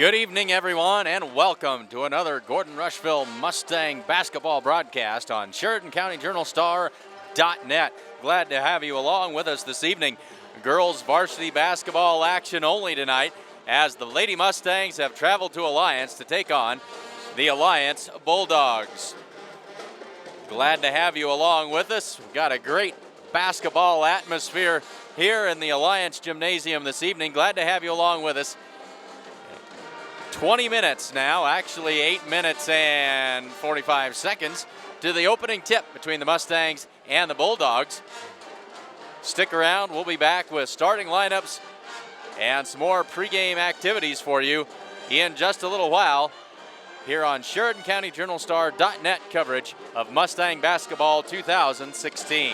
Good evening, everyone, and welcome to another Gordon-Rushville Mustang basketball broadcast on Sheridan County Journal Star.net. Glad to have you along with us this evening. Girls varsity basketball action only tonight as the Lady Mustangs have traveled to Alliance to take on the Alliance Bulldogs. Glad to have you along with us. We've got a great basketball atmosphere here in the Alliance Gymnasium this evening. Glad to have you along with us. 20 minutes now, actually 8 minutes and 45 seconds to the opening tip between the Mustangs and the Bulldogs. Stick around, we'll be back with starting lineups and some more pregame activities for you in just a little while here on Sheridan County Journal Star.net coverage of Mustang Basketball 2016.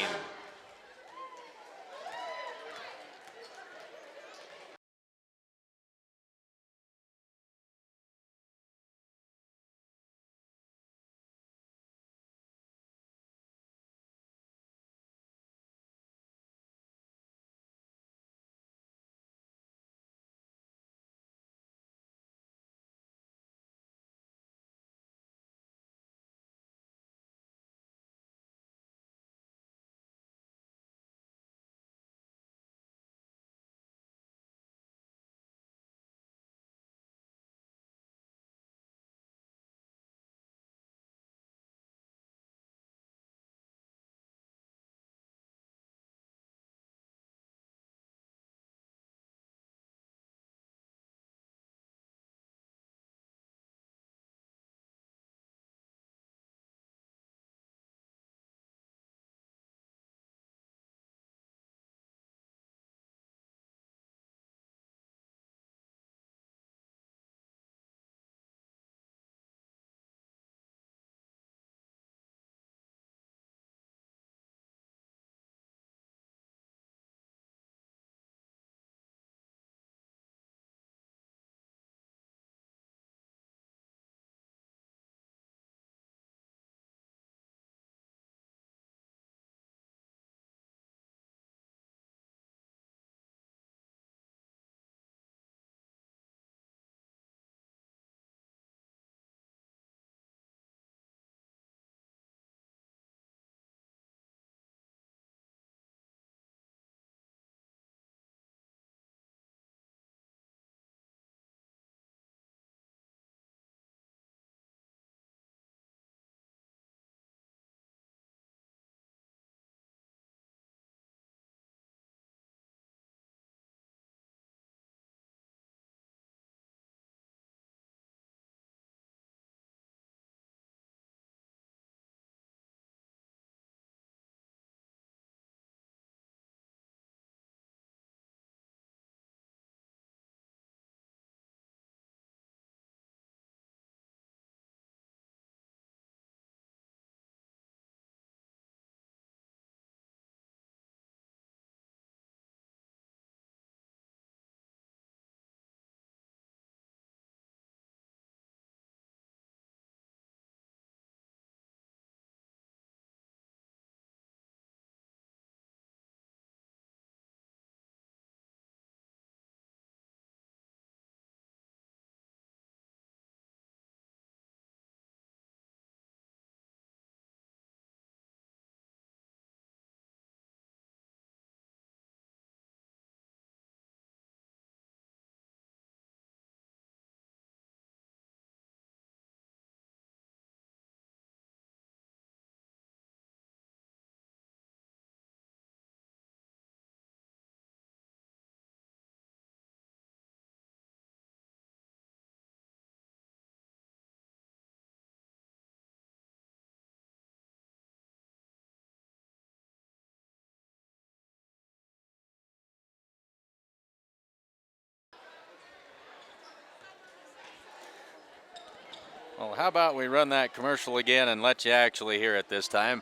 Well, how about we run that commercial again and let you actually hear it this time.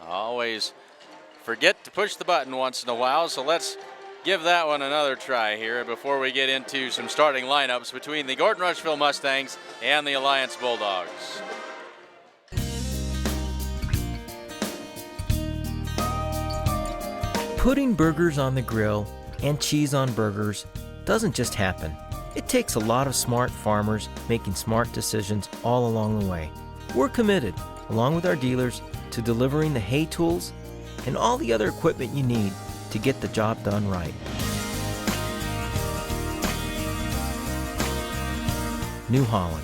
I always forget to push the button once in a while, so let's give that one another try here before we get into some starting lineups between the Gordon-Rushville Mustangs and the Alliance Bulldogs. Putting burgers on the grill and cheese on burgers doesn't just happen. It takes a lot of smart farmers making smart decisions all along the way. We're committed, along with our dealers, to delivering the hay tools and all the other equipment you need to get the job done right. New Holland.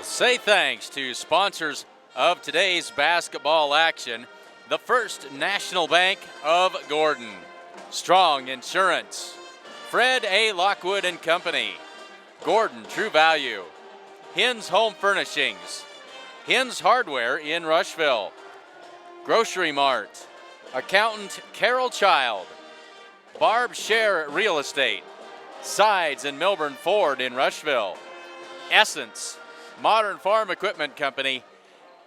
Say thanks to sponsors of today's basketball action. The First National Bank of Gordon, Strong Insurance, Fred A. Lockwood and Company, Gordon True Value, Hins Home Furnishings, Hins Hardware in Rushville, Grocery Mart, Accountant Carol Child, Barb Share Real Estate, Sides and Milburn Ford in Rushville, Essence, Modern Farm Equipment Company,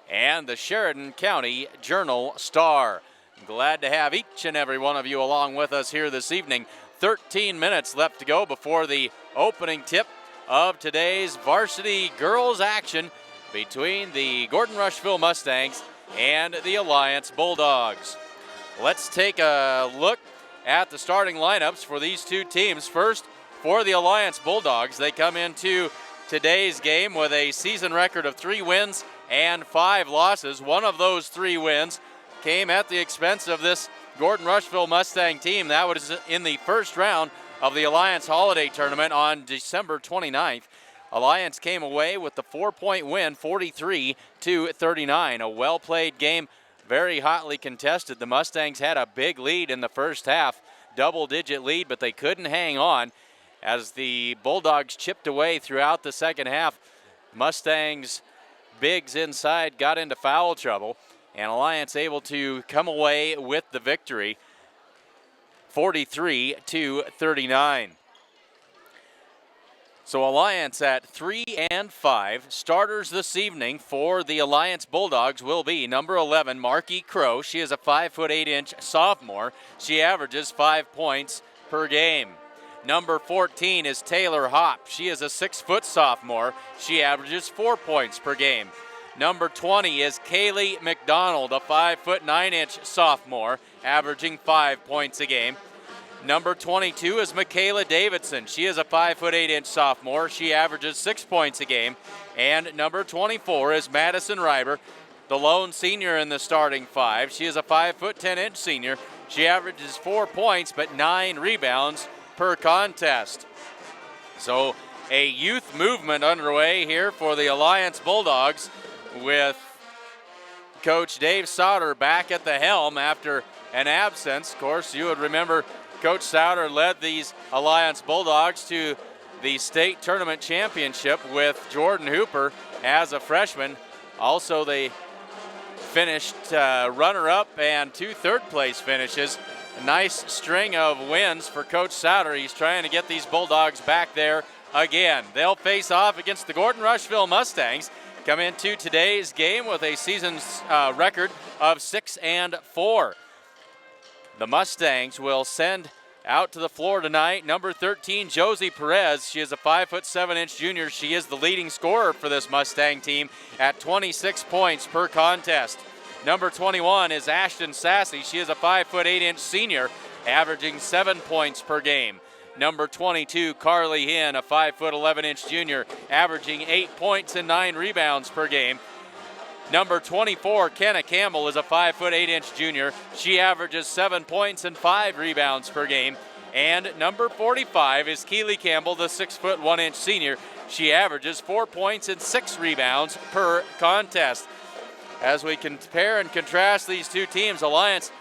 and the Sheridan County Journal Star. Glad to have each and every one of you along with us here this evening. 13 minutes left to go before the opening tip of today's varsity girls action between the Gordon-Rushville Mustangs and the Alliance Bulldogs. Let's take a look at the starting lineups for these two teams. First, for the Alliance Bulldogs, they come into today's game with a season record of 3 wins and 5 losses. One of those 3 wins came at the expense of this Gordon-Rushville Mustang team. That was in the first round of the Alliance Holiday Tournament on December 29th. Alliance came away with the 4-point win, 43-39. A well-played game, very hotly contested. The Mustangs had a big lead in the first half, double-digit lead, but they couldn't hang on as the Bulldogs chipped away throughout the second half. Mustangs bigs inside got into foul trouble, and Alliance able to come away with the victory, 43-39. So Alliance at 3-5. Starters this evening for the Alliance Bulldogs will be number 11, Marky Crow. She is a 5'8" sophomore. She averages 5 points per game. Number 14 is Taylor Hopp. She is a 6-foot sophomore. She averages 4 points per game. Number 20 is Kaylee McDonald, a 5'9" sophomore, averaging 5 points a game. Number 22 is Michaela Davidson. She is a 5'8" sophomore. She averages 6 points a game. And number 24 is Madison Reiber, the lone senior in the starting 5. She is a 5'10" senior. She averages 4 points but 9 rebounds per contest. So a youth movement underway here for the Alliance Bulldogs, with Coach Dave Sauter back at the helm after an absence. Of course, you would remember Coach Sauter led these Alliance Bulldogs to the state tournament championship with Jordan Hooper as a freshman. Also, they finished runner-up and 2 third-place finishes. A nice string of wins for Coach Sauter. He's trying to get these Bulldogs back there again. They'll face off against the Gordon-Rushville Mustangs. Come into today's game with a season's record of 6-4. The Mustangs will send out to the floor tonight number 13, Josie Perez. She is a 5'7" junior. She is the leading scorer for this Mustang team at 26 points per contest. Number 21 is Ashton Sassy. She is a 5'8" senior, averaging 7 points per game. Number 22, Carly Hinn, a 5'11" junior, averaging 8 points and 9 rebounds per game. Number 24, Kenna Campbell, is a 5'8" junior. She averages 7 points and 5 rebounds per game. And number 45 is Keely Campbell, the 6'1" senior. She averages 4 points and 6 rebounds per contest. As we compare and contrast these two teams, Alliance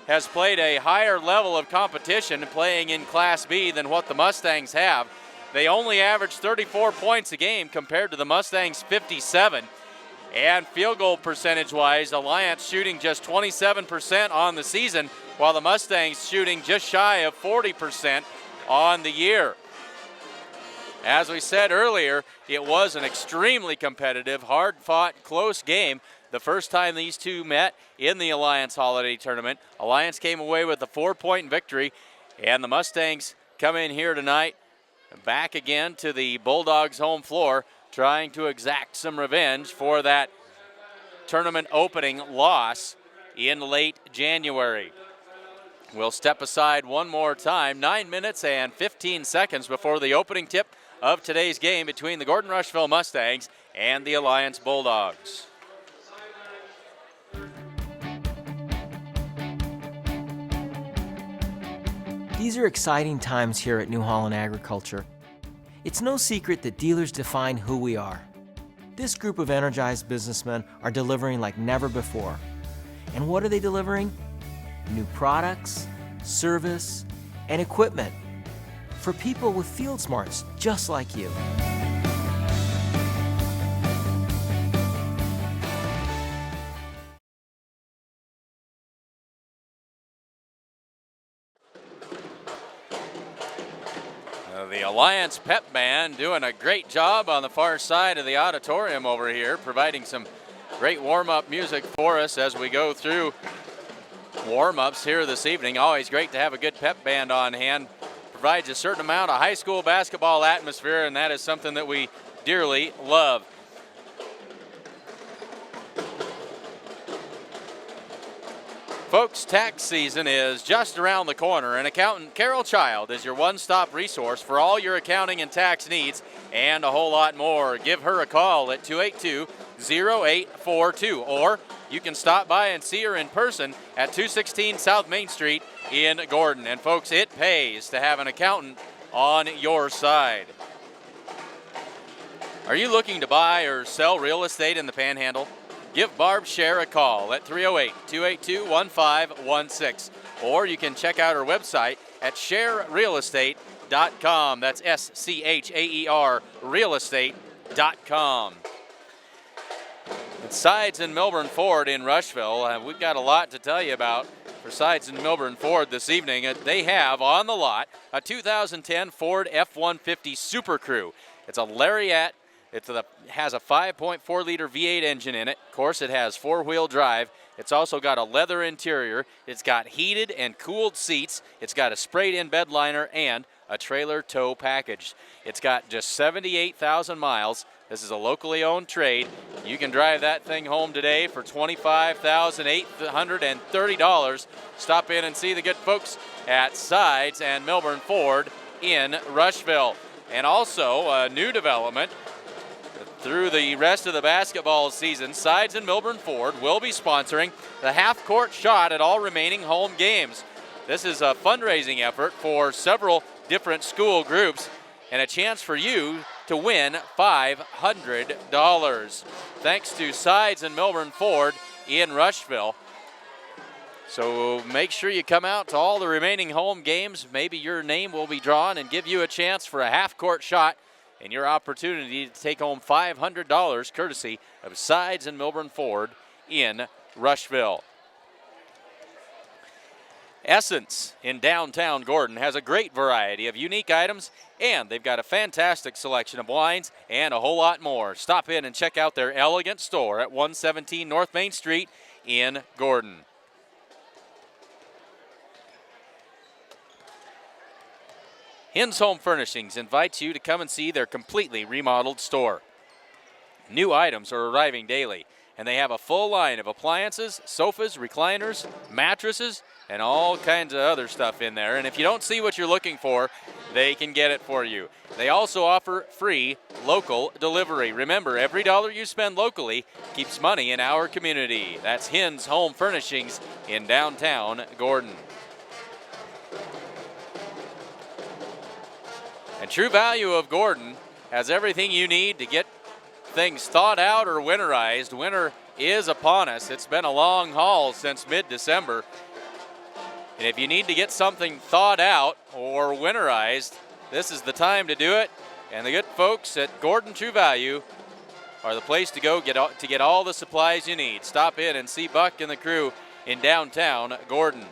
has played a higher level of competition playing in Class B than what the Mustangs have. They only average 34 points a game compared to the Mustangs' 57. And field goal percentage-wise, Alliance shooting just 27% on the season, while the Mustangs shooting just shy of 40% on the year. As we said earlier, it was an extremely competitive, hard-fought, close game. The first time these two met in the Alliance Holiday Tournament, Alliance came away with a 4-point victory, and the Mustangs come in here tonight back again to the Bulldogs' home floor trying to exact some revenge for that tournament opening loss in late January. We'll step aside one more time. 9 minutes and 15 seconds before the opening tip of today's game between the Gordon-Rushville Mustangs and the Alliance Bulldogs. These are exciting times here at New Holland Agriculture. It's no secret that dealers define who we are. This group of energized businessmen are delivering like never before. And what are they delivering? New products, service, and equipment for people with field smarts just like you. The Alliance Pep Band doing a great job on the far side of the auditorium over here, providing some great warm-up music for us as we go through warm-ups here this evening. Always great to have a good pep band on hand. Provides a certain amount of high school basketball atmosphere, and that is something that we dearly love. Folks, tax season is just around the corner, and accountant Carol Child is your one-stop resource for all your accounting and tax needs and a whole lot more. Give her a call at 282-0842, or you can stop by and see her in person at 216 South Main Street in Gordon. And folks, it pays to have an accountant on your side. Are you looking to buy or sell real estate in the Panhandle? Give Barb Scher a call at 308-282-1516, or you can check out her website at scherrealestate.com. That's SCHAER realestate.com. At Sides and Milburn Ford in Rushville, we've got a lot to tell you about for Sides and Milburn Ford this evening. They have on the lot a 2010 Ford F-150 Super Crew. It's a Lariat. It has a 5.4 liter V8 engine in it. Of course, it has four-wheel drive. It's also got a leather interior. It's got heated and cooled seats. It's got a sprayed-in bed liner and a trailer tow package. It's got just 78,000 miles. This is a locally owned trade. You can drive that thing home today for $25,830. Stop in and see the good folks at Sides and Milburn Ford in Rushville. And also a new development. Through the rest of the basketball season, Sides and Milburn Ford will be sponsoring the half-court shot at all remaining home games. This is a fundraising effort for several different school groups and a chance for you to win $500. Thanks to Sides and Milburn Ford in Rushville. So make sure you come out to all the remaining home games. Maybe your name will be drawn and give you a chance for a half-court shot and your opportunity to take home $500 courtesy of Sides and Milburn Ford in Rushville. Essence in downtown Gordon has a great variety of unique items, and they've got a fantastic selection of wines and a whole lot more. Stop in and check out their elegant store at 117 North Main Street in Gordon. Hins Home Furnishings invites you to come and see their completely remodeled store. New items are arriving daily, and they have a full line of appliances, sofas, recliners, mattresses, and all kinds of other stuff in there. And if you don't see what you're looking for, they can get it for you. They also offer free local delivery. Remember, every dollar you spend locally keeps money in our community. That's Hins Home Furnishings in downtown Gordon. And True Value of Gordon has everything you need to get things thawed out or winterized. Winter is upon us. It's been a long haul since mid-December. And if you need to get something thawed out or winterized, this is the time to do it. And the good folks at Gordon True Value are the place to go to get all the supplies you need. Stop in and see Buck and the crew in downtown Gordon.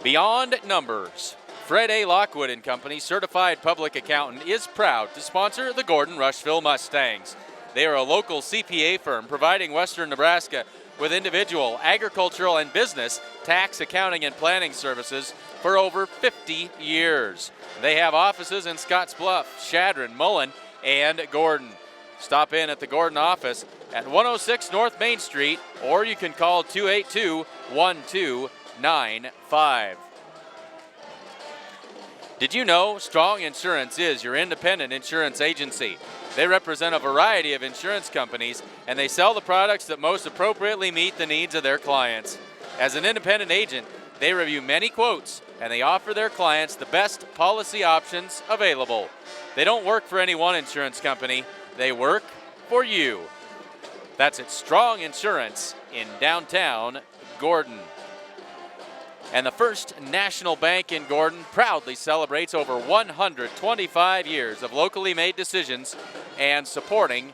Beyond Numbers. Fred A. Lockwood & Company, certified public accountant, is proud to sponsor the Gordon-Rushville Mustangs. They are a local CPA firm providing Western Nebraska with individual, agricultural, and business tax, accounting, and planning services for over 50 years. They have offices in Scottsbluff, Sheridan, Mullen, and Gordon. Stop in at the Gordon office at 106 North Main Street, or you can call 282-1295. Did you know Strong Insurance is your independent insurance agency? They represent a variety of insurance companies, and they sell the products that most appropriately meet the needs of their clients. As an independent agent, they review many quotes, and they offer their clients the best policy options available. They don't work for any one insurance company. They work for you. That's at Strong Insurance in downtown Gordon. And the First National Bank in Gordon proudly celebrates over 125 years of locally made decisions and supporting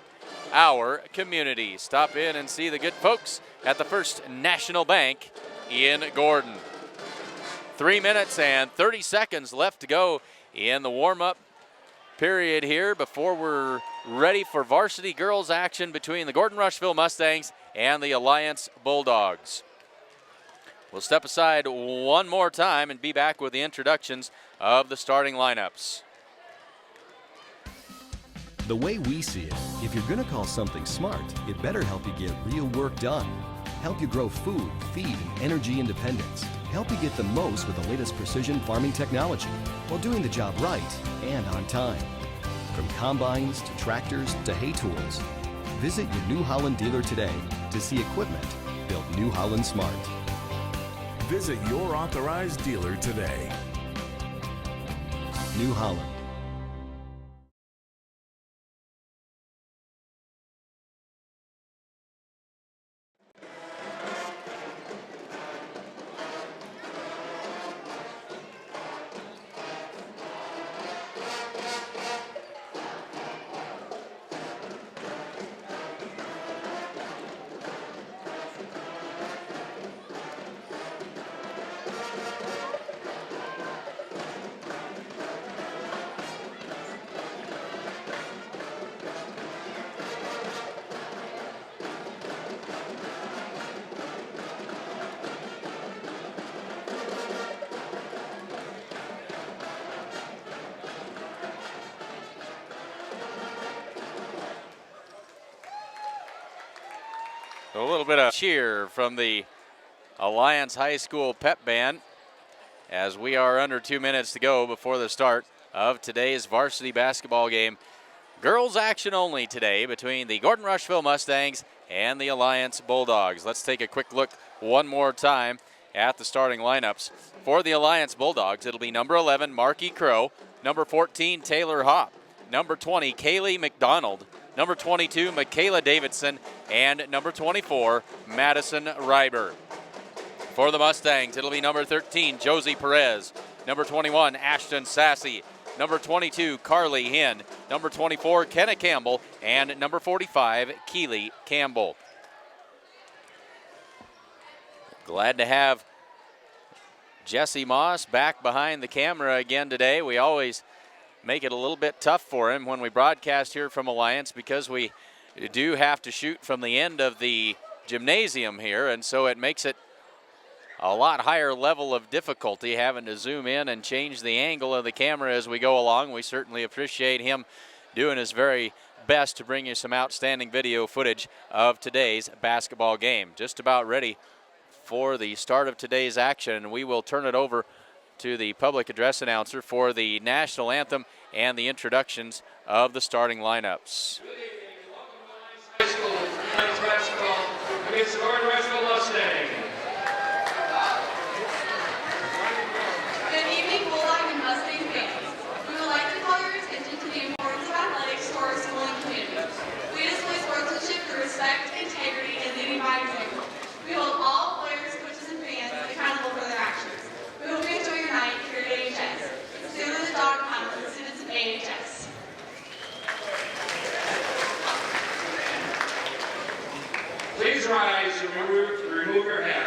our community. Stop in and see the good folks at the First National Bank in Gordon. 3 minutes and 30 seconds left to go in the warm-up period here before we're ready for varsity girls action between the Gordon-Rushville Mustangs and the Alliance Bulldogs. We'll step aside one more time and be back with the introductions of the starting lineups. The way we see it, if you're going to call something smart, it better help you get real work done. Help you grow food, feed, and energy independence. Help you get the most with the latest precision farming technology while doing the job right and on time. From combines to tractors to hay tools. Visit your New Holland dealer today to see equipment built New Holland smart. Visit your authorized dealer today. New Holland. A little bit of cheer from the Alliance High School pep band as we are under 2 minutes to go before the start of today's varsity basketball game. Girls action only today between the Gordon-Rushville Mustangs and the Alliance Bulldogs. Let's take a quick look one more time at the starting lineups. For the Alliance Bulldogs, it'll be number 11, Marky Crow, number 14, Taylor Hopp, number 20, Kaylee McDonald, number 22, Michaela Davidson, and number 24, Madison Reiber. For the Mustangs, it'll be number 13, Josie Perez, number 21, Ashton Sassy, number 22, Carly Hinn, number 24, Kenna Campbell, and number 45, Keely Campbell. Glad to have Jesse Moss back behind the camera again today. We always make it a little bit tough for him when we broadcast here from Alliance because we do have to shoot from the end of the gymnasium here, and so it makes it a lot higher level of difficulty having to zoom in and change the angle of the camera as we go along. We certainly appreciate him doing his very best to bring you some outstanding video footage of today's basketball game. Just about ready for the start of today's action. We will turn it over to the public address announcer for the national anthem and the introductions of the starting lineups. High School tonight's basketball against the Gordon-Rushville Mustangs. Good evening, Bulldog and Mustang fans. We would like to call your attention to the importance of athletics to our school and community. We display sportsmanship through respect, integrity, and leading by example. We hold all players, coaches, and fans accountable for their actions. We hope you enjoy your night here at AHS. Sooner the dog pound with students of AHS. Please rise and remove your hat.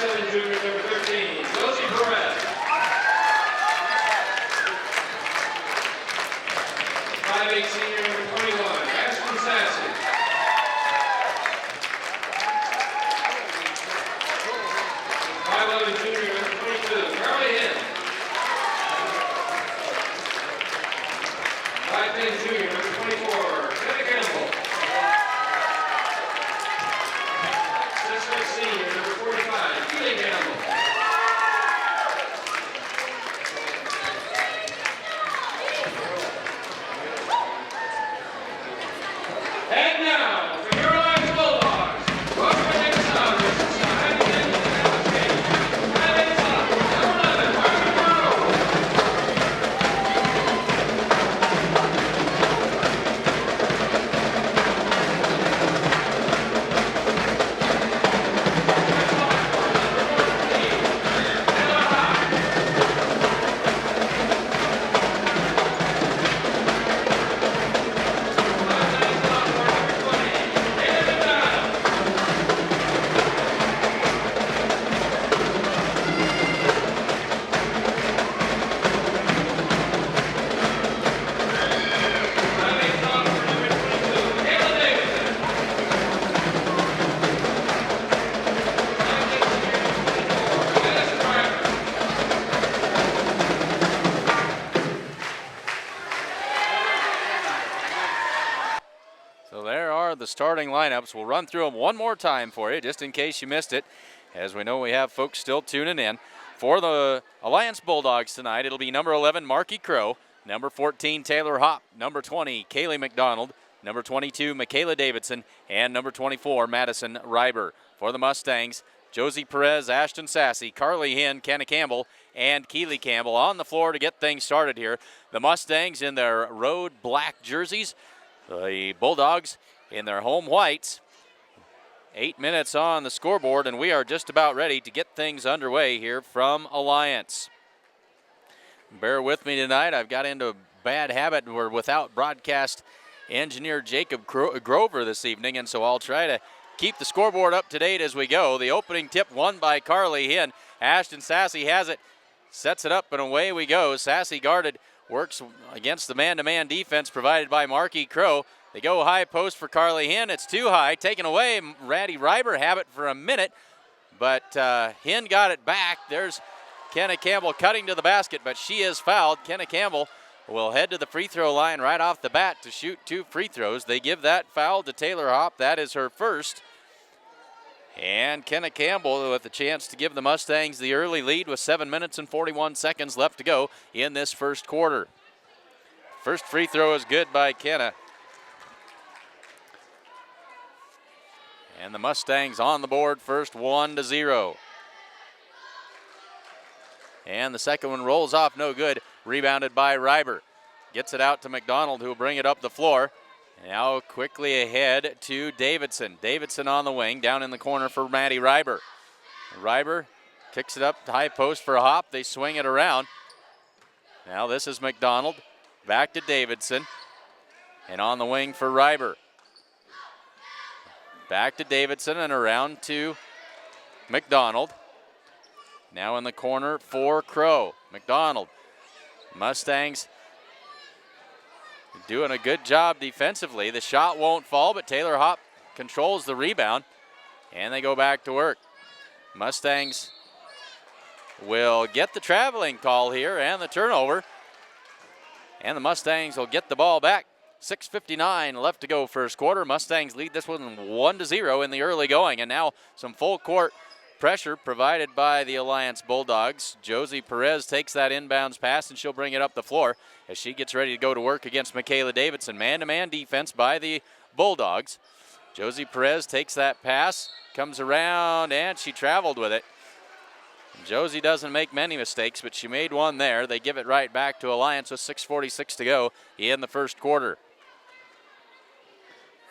5'7" junior, number 13, Josie Perez. 5'8" senior, number 21, Ashton Sassy. 5'11" junior, number 22, Carly Hinn. 5'10" junior, number 24, Kenny Campbell. 6'6" senior, number 45, Keely Campbell. And now, for your Alliance Bulldogs, welcome to Southern Society and the State. And it's up, number 11, Martin Monroe. So there are the starting lineups. We'll run through them one more time for you, just in case you missed it, as we know we have folks still tuning in. For the Alliance Bulldogs tonight, it'll be number 11, Marky Crow, number 14, Taylor Hopp, number 20, Kaylee McDonald, number 22, Michaela Davidson, and number 24, Madison Reiber. For the Mustangs, Josie Perez, Ashton Sassy, Carly Hinn, Kenna Campbell, and Keely Campbell on the floor to get things started here. The Mustangs in their road black jerseys, the Bulldogs in their home whites. 8 minutes on the scoreboard, and we are just about ready to get things underway here from Alliance. Bear with me tonight. I've got into a bad habit. We're without broadcast engineer Jacob Grover this evening, and so I'll try to keep the scoreboard up to date as we go. The opening tip won by Carly Hinn. Ashton Sassy has it, sets it up, and away we go. Sassy guarded, works against the man-to-man defense provided by Marky Crow. They go high post for Carly Hinn. It's too high, taken away. Ratty Reiber have it for a minute, but Hinn got it back. There's Kenna Campbell cutting to the basket, but she is fouled. Kenna Campbell will head to the free throw line right off the bat to shoot 2 free throws. They give that foul to Taylor Hopp. That is her first. And Kenna Campbell with a chance to give the Mustangs the early lead with 7 minutes and 41 seconds left to go in this first quarter. First free throw is good by Kenna. And the Mustangs on the board first, 1-0. And the second one rolls off, no good. Rebounded by Reiber. Gets it out to McDonald, who will bring it up the floor. Now quickly ahead to Davidson. Davidson on the wing, down in the corner for Maddie Reiber. Reiber kicks it up to high post for Hopp. They swing it around. Now this is McDonald. Back to Davidson. And on the wing for Reiber. Back to Davidson and around to McDonald. Now in the corner for Crow. McDonald. Mustangs doing a good job defensively. The shot won't fall, but Taylor Hopp controls the rebound, and they go back to work. Mustangs will get the traveling call here and the turnover, and the Mustangs will get the ball back. 6:59 left to go first quarter. Mustangs lead this one 1-0 in the early going, and now some full court pressure provided by the Alliance Bulldogs. Josie Perez takes that inbounds pass, and she'll bring it up the floor as she gets ready to go to work against Michaela Davidson. Man-to-man defense by the Bulldogs. Josie Perez takes that pass, comes around, and she traveled with it. Josie doesn't make many mistakes, but she made one there. They give it right back to Alliance with 6:46 to go in the first quarter.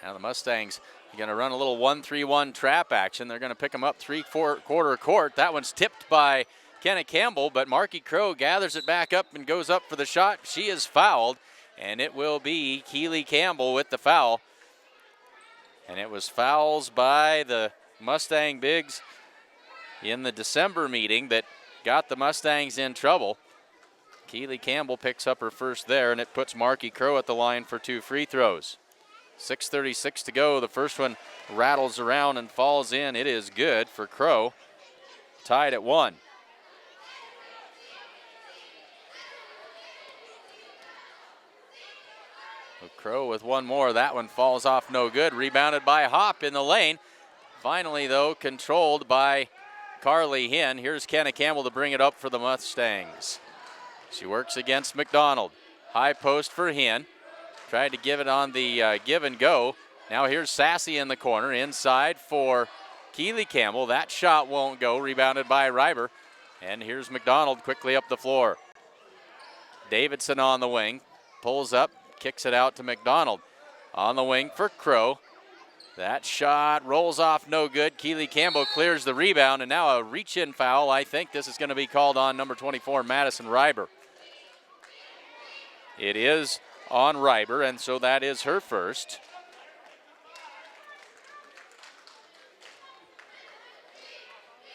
Now the Mustangs are going to run a little 1-3-1 trap action. They're going to pick them up 3/4 court. That one's tipped by Kenna Campbell, but Marky Crow gathers it back up and goes up for the shot. She is fouled, and it will be Keely Campbell with the foul. And it was fouls by the Mustang bigs in the December meeting that got the Mustangs in trouble. Keely Campbell picks up her first there, and it puts Marky Crow at the line for 2 free throws. 6:36 to go. The first one rattles around and falls in. It is good for Crow. Tied at 1. Crow with one more. That one falls off no good. Rebounded by Hop in the lane. Finally, though, controlled by Carly Hinn. Here's Kenna Campbell to bring it up for the Mustangs. She works against McDonald. High post for Hinn. Tried to give it on the give and go. Now here's Sassy in the corner. Inside for Keely Campbell. That shot won't go. Rebounded by Reiber. And here's McDonald quickly up the floor. Davidson on the wing. Pulls up. Kicks it out to McDonald. On the wing for Crow. That shot rolls off no good. Keely Campbell clears the rebound, and now a reach-in foul. I think this is going to be called on number 24, Madison Reiber. It is on Reiber, and so that is her first.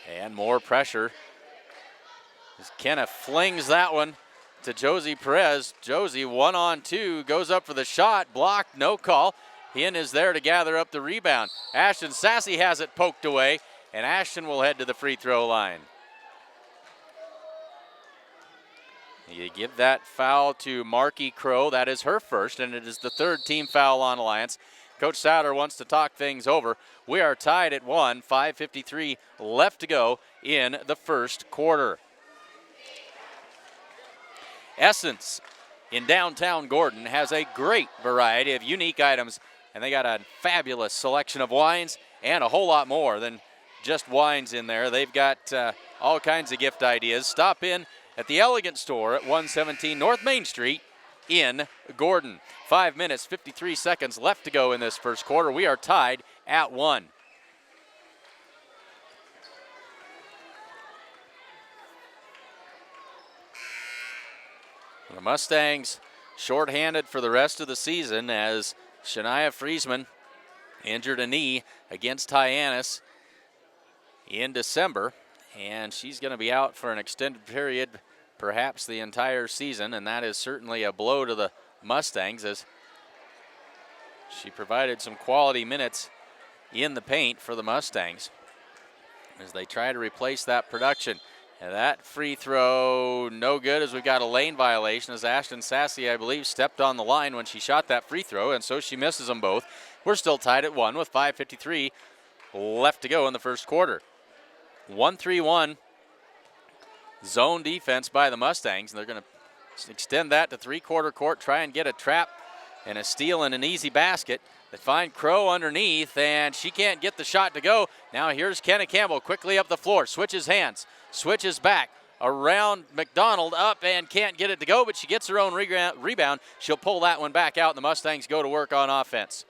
And more pressure as Kenneth flings that one to Josie Perez. Josie 1-on-2, goes up for the shot, blocked, no call. Hinn is there to gather up the rebound. Ashton Sassy has it poked away, and Ashton will head to the free throw line. You give that foul to Marky Crow. That is her first, and it is the third team foul on Alliance. Coach Sauter wants to talk things over. We are tied at 1, 5:53 left to go in the first quarter. Essence in downtown Gordon has a great variety of unique items, and they got a fabulous selection of wines and a whole lot more than just wines in there. They've got all kinds of gift ideas. Stop in at the Elegant Store at 117 North Main Street in Gordon. 5 minutes, 53 seconds left to go in this first quarter. We are tied at 1. The Mustangs shorthanded for the rest of the season as Shania Friesman injured a knee against Hyannis in December, and she's going to be out for an extended period, perhaps the entire season, and that is certainly a blow to the Mustangs as she provided some quality minutes in the paint for the Mustangs as they try to replace that production. And that free throw, no good, as we've got a lane violation as Ashton Sassy, I believe, stepped on the line when she shot that free throw, and so she misses them both. We're still tied at 1 with 5:53 left to go in the first quarter. 1-3-1 zone defense by the Mustangs, and they're going to extend that to three-quarter court, try and get a trap and a steal and an easy basket. They find Crow underneath, and she can't get the shot to go. Now here's Kenna Campbell quickly up the floor, switches hands, switches back around McDonald, up and can't get it to go, but she gets her own rebound. She'll pull that one back out, and the Mustangs go to work on offense.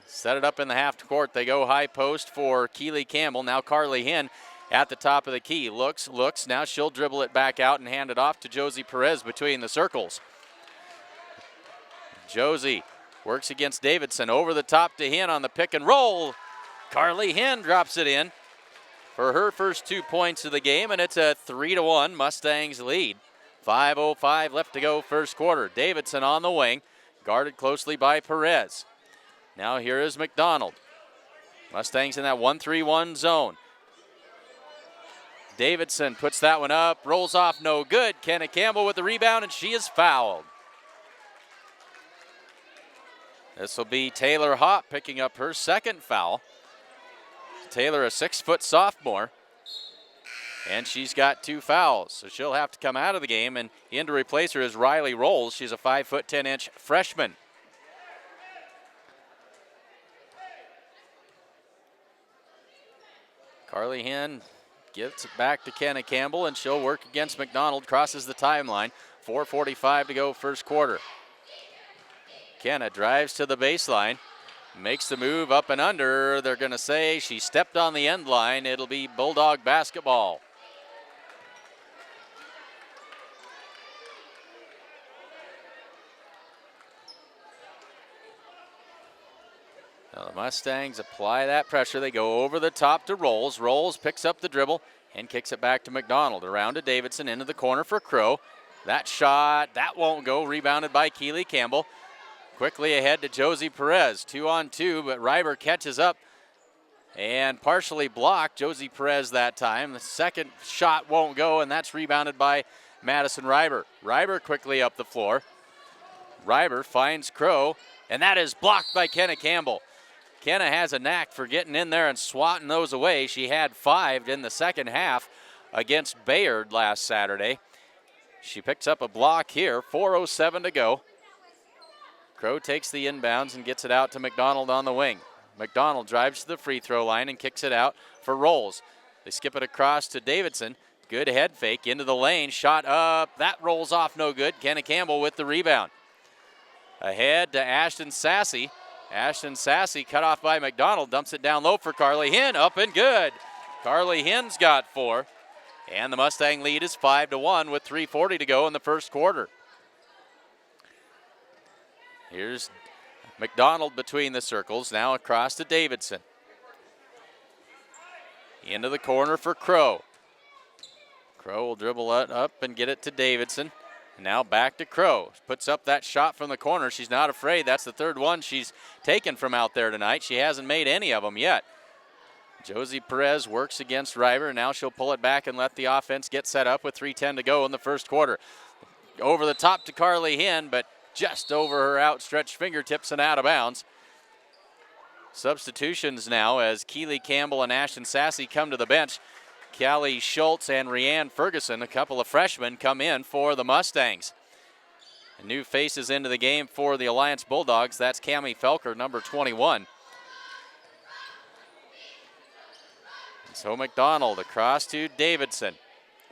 Set it up in the half court. They go high post for Keely Campbell. Now Carly Hinn at the top of the key. Looks. Now she'll dribble it back out and hand it off to Josie Perez between the circles. Josie works against Davidson. Over the top to Hinn on the pick and roll. Carly Hinn drops it in for her first 2 points of the game, and it's a 3-1 Mustangs lead. 5:05 left to go first quarter. Davidson on the wing, guarded closely by Perez. Now here is McDonald. Mustangs in that 1-3-1 zone. Davidson puts that one up, rolls off no good. Kenna Campbell with the rebound, and she is fouled. This will be Taylor Hop picking up her second foul. Taylor, a 6-foot sophomore, and she's got 2 fouls, so she'll have to come out of the game, and in to replace her is Riley Rolls. She's a 5-foot 10-inch freshman. Carly Hinn gives it back to Kenna Campbell, and she'll work against McDonald, crosses the timeline. 4:45 to go first quarter. Kenna drives to the baseline, makes the move up and under. They're going to say she stepped on the end line. It'll be Bulldog basketball. Now the Mustangs apply that pressure. They go over the top to Rolls. Rolls picks up the dribble and kicks it back to McDonald. Around to Davidson, into the corner for Crow. That shot, that won't go. Rebounded by Keely Campbell. Quickly ahead to Josie Perez. 2-on-2, but Ryber catches up and partially blocked Josie Perez that time. The second shot won't go, and that's rebounded by Madison Ryber. Ryber quickly up the floor. Ryber finds Crow, and that is blocked by Kenna Campbell. Kenna has a knack for getting in there and swatting those away. She had 5 in the second half against Bayard last Saturday. She picks up a block here, 4:07 to go. Crow takes the inbounds and gets it out to McDonald on the wing. McDonald drives to the free throw line and kicks it out for Rolls. They skip it across to Davidson. Good head fake into the lane. Shot up. That rolls off no good. Kenna Campbell with the rebound. Ahead to Ashton Sassy. Ashton Sassy cut off by McDonald. Dumps it down low for Carly Hinn. Up and good. Carly Hinn's got 4. And the Mustang lead is 5-1 with 3:40 to go in the first quarter. Here's McDonald between the circles. Now across to Davidson. Into the corner for Crow. Crow will dribble it up and get it to Davidson. And now back to Crow. Puts up that shot from the corner. She's not afraid. That's the third one she's taken from out there tonight. She hasn't made any of them yet. Josie Perez works against Ryber. Now she'll pull it back and let the offense get set up with 3:10 to go in the first quarter. Over the top to Carly Hinn, but just over her outstretched fingertips and out of bounds. Substitutions now as Keely Campbell and Ashton Sassy come to the bench. Callie Schultz and Rianne Ferguson, a couple of freshmen, come in for the Mustangs. New faces into the game for the Alliance Bulldogs. That's Cammie Felker, number 21. And so McDonald across to Davidson.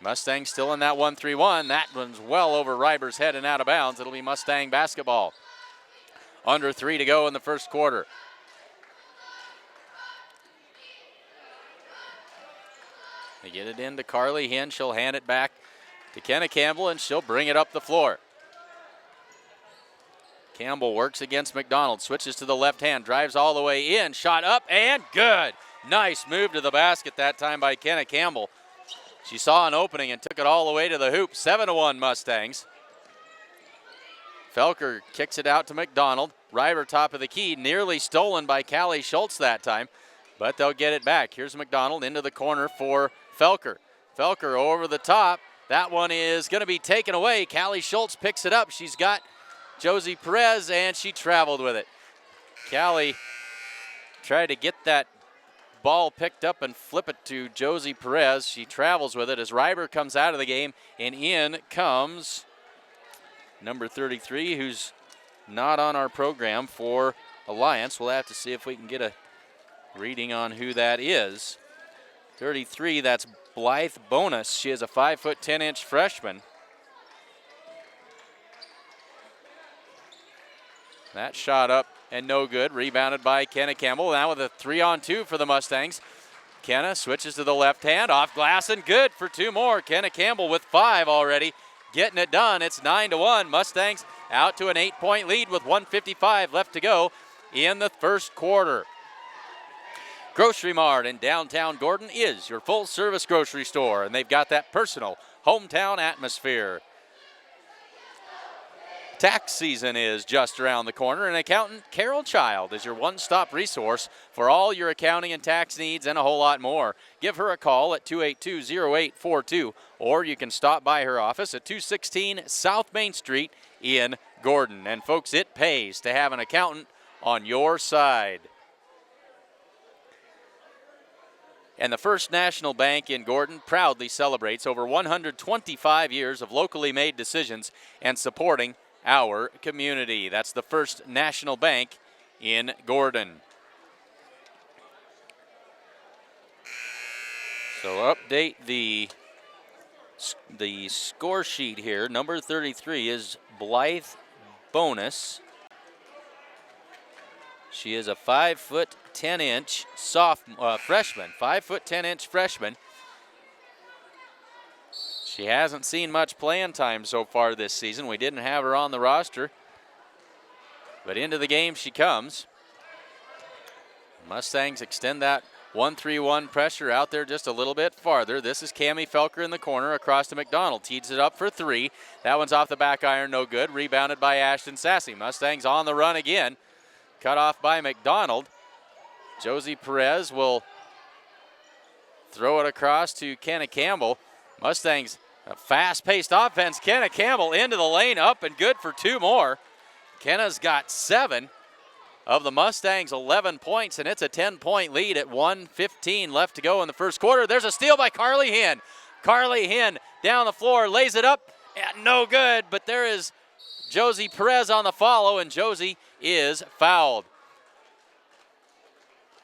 Mustangs still in that 1-3-1. That one's well over Ryber's head and out of bounds. It'll be Mustang basketball. Under 3 to go in the first quarter. They get it into Carly Hinn. She'll hand it back to Kenna Campbell, and she'll bring it up the floor. Campbell works against McDonald. Switches to the left hand. Drives all the way in. Shot up and good. Nice move to the basket that time by Kenna Campbell. She saw an opening and took it all the way to the hoop. 7-1 Mustangs. Felker kicks it out to McDonald. Ryber top of the key, nearly stolen by Callie Schultz that time, but they'll get it back. Here's McDonald into the corner for Felker. Felker over the top. That one is going to be taken away. Callie Schultz picks it up. She's got Josie Perez, and she traveled with it. Callie tried to get that ball picked up and flip it to Josie Perez. She travels with it as Ryber comes out of the game, and in comes number 33, who's not on our program for Alliance. We'll have to see if we can get a reading on who that is. 33, that's Blythe Bonus. She is a 5', 10" freshman. That shot up and no good. Rebounded by Kenna Campbell. Now with a 3-on-2 for the Mustangs. Kenna switches to the left hand. Off glass and good for 2 more. Kenna Campbell with 5 already. Getting it done. It's 9-1. Mustangs out to an 8-point lead with 1:55 left to go in the first quarter. Grocery Mart in downtown Gordon is your full-service grocery store, and they've got that personal hometown atmosphere. Tax season is just around the corner, and accountant Carol Child is your one-stop resource for all your accounting and tax needs and a whole lot more. Give her a call at 282-0842, or you can stop by her office at 216 South Main Street in Gordon. And folks, it pays to have an accountant on your side. And the First National Bank in Gordon proudly celebrates over 125 years of locally made decisions and supporting our community. That's the First National Bank in Gordon. So update the score sheet here. Number 33 is Blythe Bonus. She is a 5', 10" freshman. 5', 10" freshman. She hasn't seen much playing time so far this season. We didn't have her on the roster, but into the game she comes. Mustangs extend that 1-3-1 pressure out there just a little bit farther. This is Cammie Felker in the corner across to McDonald. Tees it up for three. That one's off the back iron, no good. Rebounded by Ashton Sassy. Mustangs on the run again. Cut off by McDonald. Josie Perez will throw it across to Kenna Campbell. Mustangs, a fast-paced offense. Kenna Campbell into the lane, up and good for two more. Kenna's got 7 of the Mustangs' 11 points, and it's a 10-point lead at 1:15 left to go in the first quarter. There's a steal by Carly Hinn. Carly Hinn down the floor, lays it up, and no good, but there is Josie Perez on the follow, and Josie is fouled.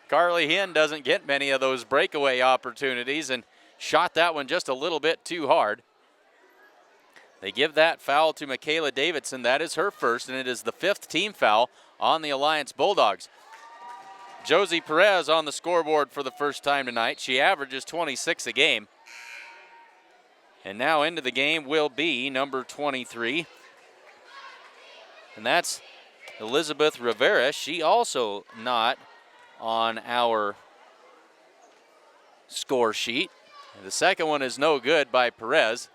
Carly Hinn doesn't get many of those breakaway opportunities and shot that one just a little bit too hard. They give that foul to Michaela Davidson. That is her first, and it is the 5th team foul on the Alliance Bulldogs. Josie Perez on the scoreboard for the first time tonight. She averages 26 a game. And now into the game will be number 23. And that's Elizabeth Rivera. She also not on our score sheet. And the second one is no good by Perez.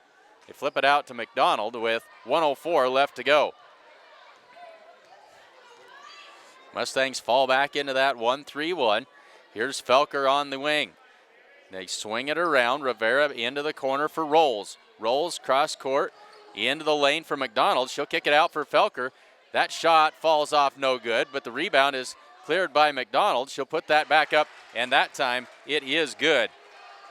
They flip it out to McDonald with 1:04 left to go. Mustangs fall back into that 1-3-1. Here's Felker on the wing. They swing it around. Rivera into the corner for Rolls. Rolls cross court into the lane for McDonald. She'll kick it out for Felker. That shot falls off no good, but the rebound is cleared by McDonald. She'll put that back up, and that time it is good.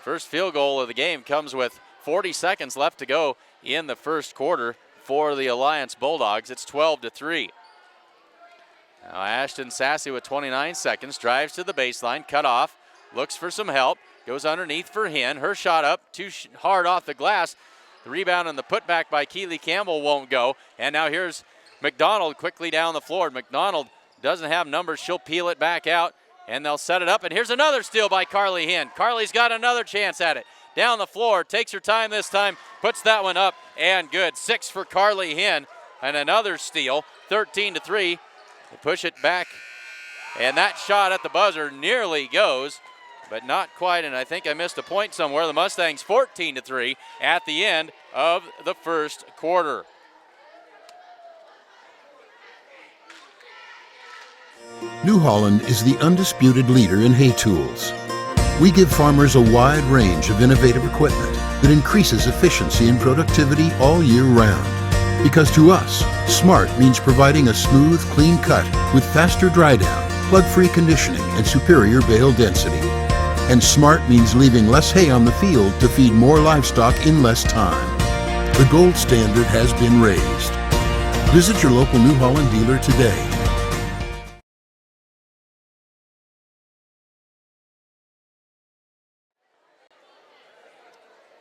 First field goal of the game comes with 40 seconds left to go in the first quarter for the Alliance Bulldogs. It's 12-3. Now Ashton Sassy with 29 seconds, drives to the baseline, cut off, looks for some help, goes underneath for Hinn. Her shot up, too hard off the glass. The rebound and the putback by Keely Campbell won't go. And now here's McDonald quickly down the floor. McDonald doesn't have numbers. She'll peel it back out, and they'll set it up. And here's another steal by Carly Hinn. Carly's got another chance at it. Down the floor, takes her time this time, puts that one up, and good. 6 for Carly Hinn, and another steal, 13-3. They push it back, and that shot at the buzzer nearly goes, but not quite, and I think I missed a point somewhere. The Mustangs 14-3 at the end of the first quarter. New Holland is the undisputed leader in hay tools. We give farmers a wide range of innovative equipment that increases efficiency and productivity all year round. Because to us, smart means providing a smooth, clean cut with faster dry down, plug-free conditioning, and superior bale density. And smart means leaving less hay on the field to feed more livestock in less time. The gold standard has been raised. Visit your local New Holland dealer today.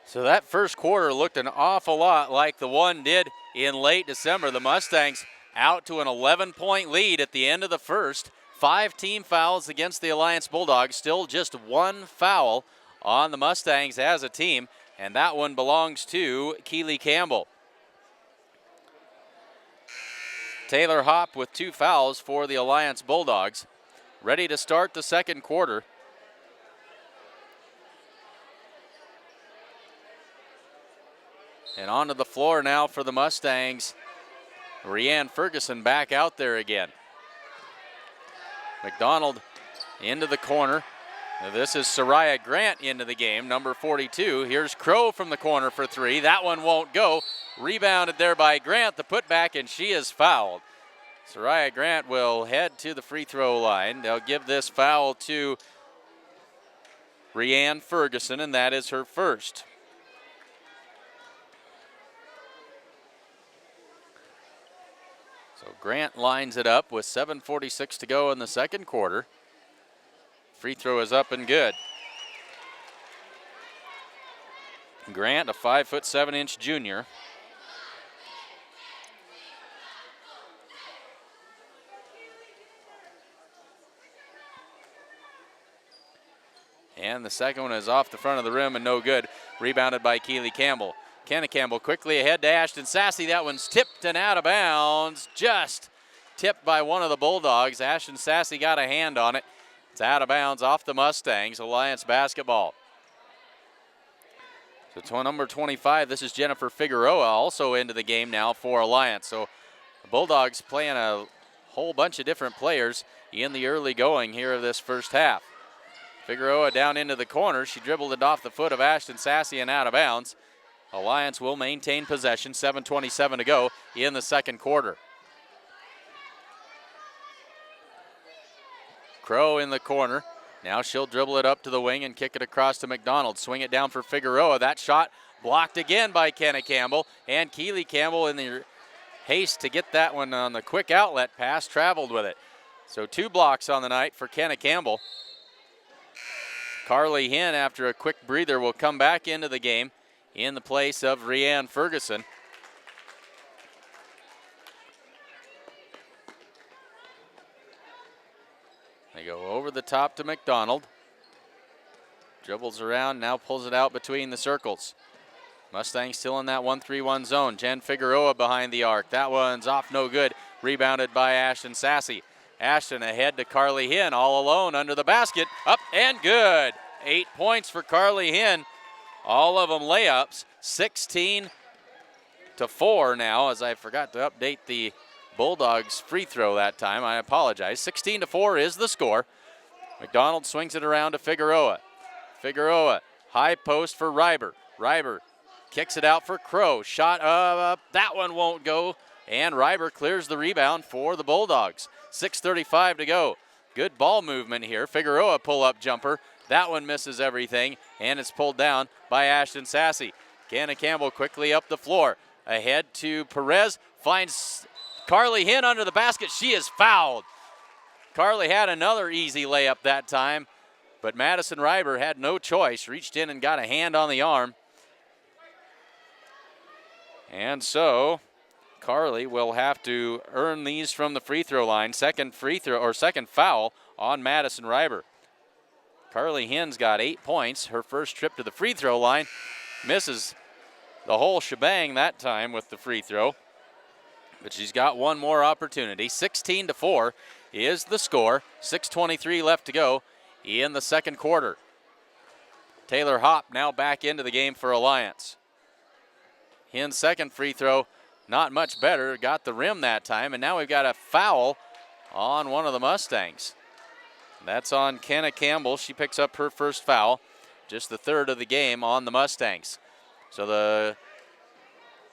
So that first quarter looked an awful lot like the one did in late December. The Mustangs out to an 11-point lead at the end of the first. 5 team fouls against the Alliance Bulldogs. Still just 1 foul on the Mustangs as a team, and that one belongs to Keely Campbell. Taylor Hopp with 2 fouls for the Alliance Bulldogs. Ready to start the second quarter. And onto the floor now for the Mustangs. Rianne Ferguson back out there again. McDonald into the corner. Now this is Soraya Grant into the game, number 42. Here's Crow from the corner for 3. That one won't go. Rebounded there by Grant, the putback, and she is fouled. Soraya Grant will head to the free throw line. They'll give this foul to Rianne Ferguson, and that is her first. So Grant lines it up with 7:46 to go in the second quarter. Free throw is up and good. Grant, a 5'7" junior. And the second one is off the front of the rim and no good. Rebounded by Keely Campbell. Kenna Campbell quickly ahead to Ashton Sassy. That one's tipped and out of bounds. Just tipped by one of the Bulldogs. Ashton Sassy got a hand on it. It's out of bounds off the Mustangs. Alliance basketball. So number 25, this is Jennifer Figueroa, also into the game now for Alliance. So the Bulldogs playing a whole bunch of different players in the early going here of this first half. Figueroa down into the corner. She dribbled it off the foot of Ashton Sassy and out of bounds. Alliance will maintain possession. 7:27 to go in the second quarter. Crow in the corner. Now she'll dribble it up to the wing and kick it across to McDonald. Swing it down for Figueroa. That shot blocked again by Kenna Campbell. And Keely Campbell, in the haste to get that one on the quick outlet pass, traveled with it. So 2 blocks on the night for Kenna Campbell. Carly Hinn, after a quick breather, will come back into the game in the place of Rianne Ferguson. They go over the top to McDonald. Dribbles around, now pulls it out between the circles. Mustangs still in that 1-3-1 zone. Jen Figueroa behind the arc. That one's off, no good. Rebounded by Ashton Sassy. Ashton ahead to Carly Hinn, all alone under the basket. Up and good. 8 points for Carly Hinn. All of them layups. 16-4 now, as I forgot to update the Bulldogs free throw that time. I apologize. 16-4 is the score. McDonald swings it around to Figueroa. Figueroa, high post for Reiber. Reiber kicks it out for Crow. Shot up, that one won't go. And Reiber clears the rebound for the Bulldogs. 6:35 to go. Good ball movement here. Figueroa pull-up jumper. That one misses everything, and it's pulled down by Ashton Sassy. Kenna Campbell quickly up the floor. Ahead to Perez. Finds Carly Hinn under the basket. She is fouled. Carly had another easy layup that time, but Madison Reiber had no choice. Reached in and got a hand on the arm. And so Carly will have to earn these from the free throw line. Second foul on Madison Reiber. Carly Hinn's got 8 points. Her first trip to the free throw line. Misses the whole shebang that time with the free throw. But she's got one more opportunity. 16-4 is the score. 6:23 left to go in the second quarter. Taylor Hopp now back into the game for Alliance. Hinn's second free throw, not much better. Got the rim that time, and now we've got a foul on one of the Mustangs. That's on Kenna Campbell. She picks up her first foul, just the third of the game on the Mustangs. So the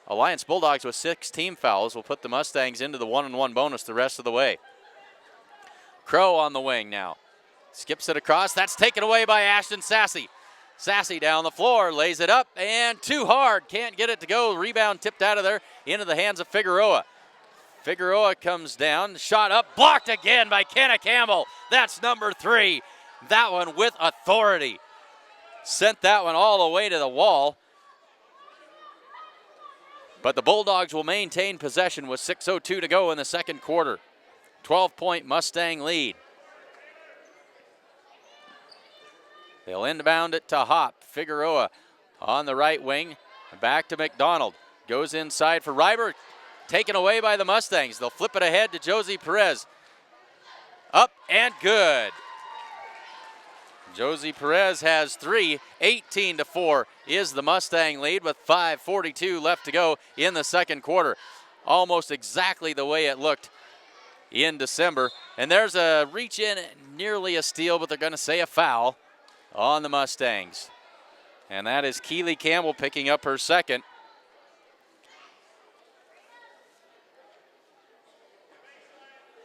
Alliance Bulldogs with 6 team fouls will put the Mustangs into the 1-on-1 bonus the rest of the way. Crow on the wing now. Skips it across. That's taken away by Ashton Sassy. Sassy down the floor, lays it up, and too hard. Can't get it to go. Rebound tipped out of there into the hands of Figueroa. Figueroa comes down. Shot up, blocked again by Kenna Campbell. That's number 3. That one with authority. Sent that one all the way to the wall. But the Bulldogs will maintain possession with 6:02 to go in the second quarter. 12-point Mustang lead. They'll inbound it to Hopp. Figueroa on the right wing. Back to McDonald. Goes inside for Reiber. Taken away by the Mustangs. They'll flip it ahead to Josie Perez. Up and good. Josie Perez has 3. 18-4 is the Mustang lead with 5:42 left to go in the second quarter. Almost exactly the way it looked in December. And there's a reach in, nearly a steal, but they're going to say a foul on the Mustangs. And that is Keely Campbell picking up her second.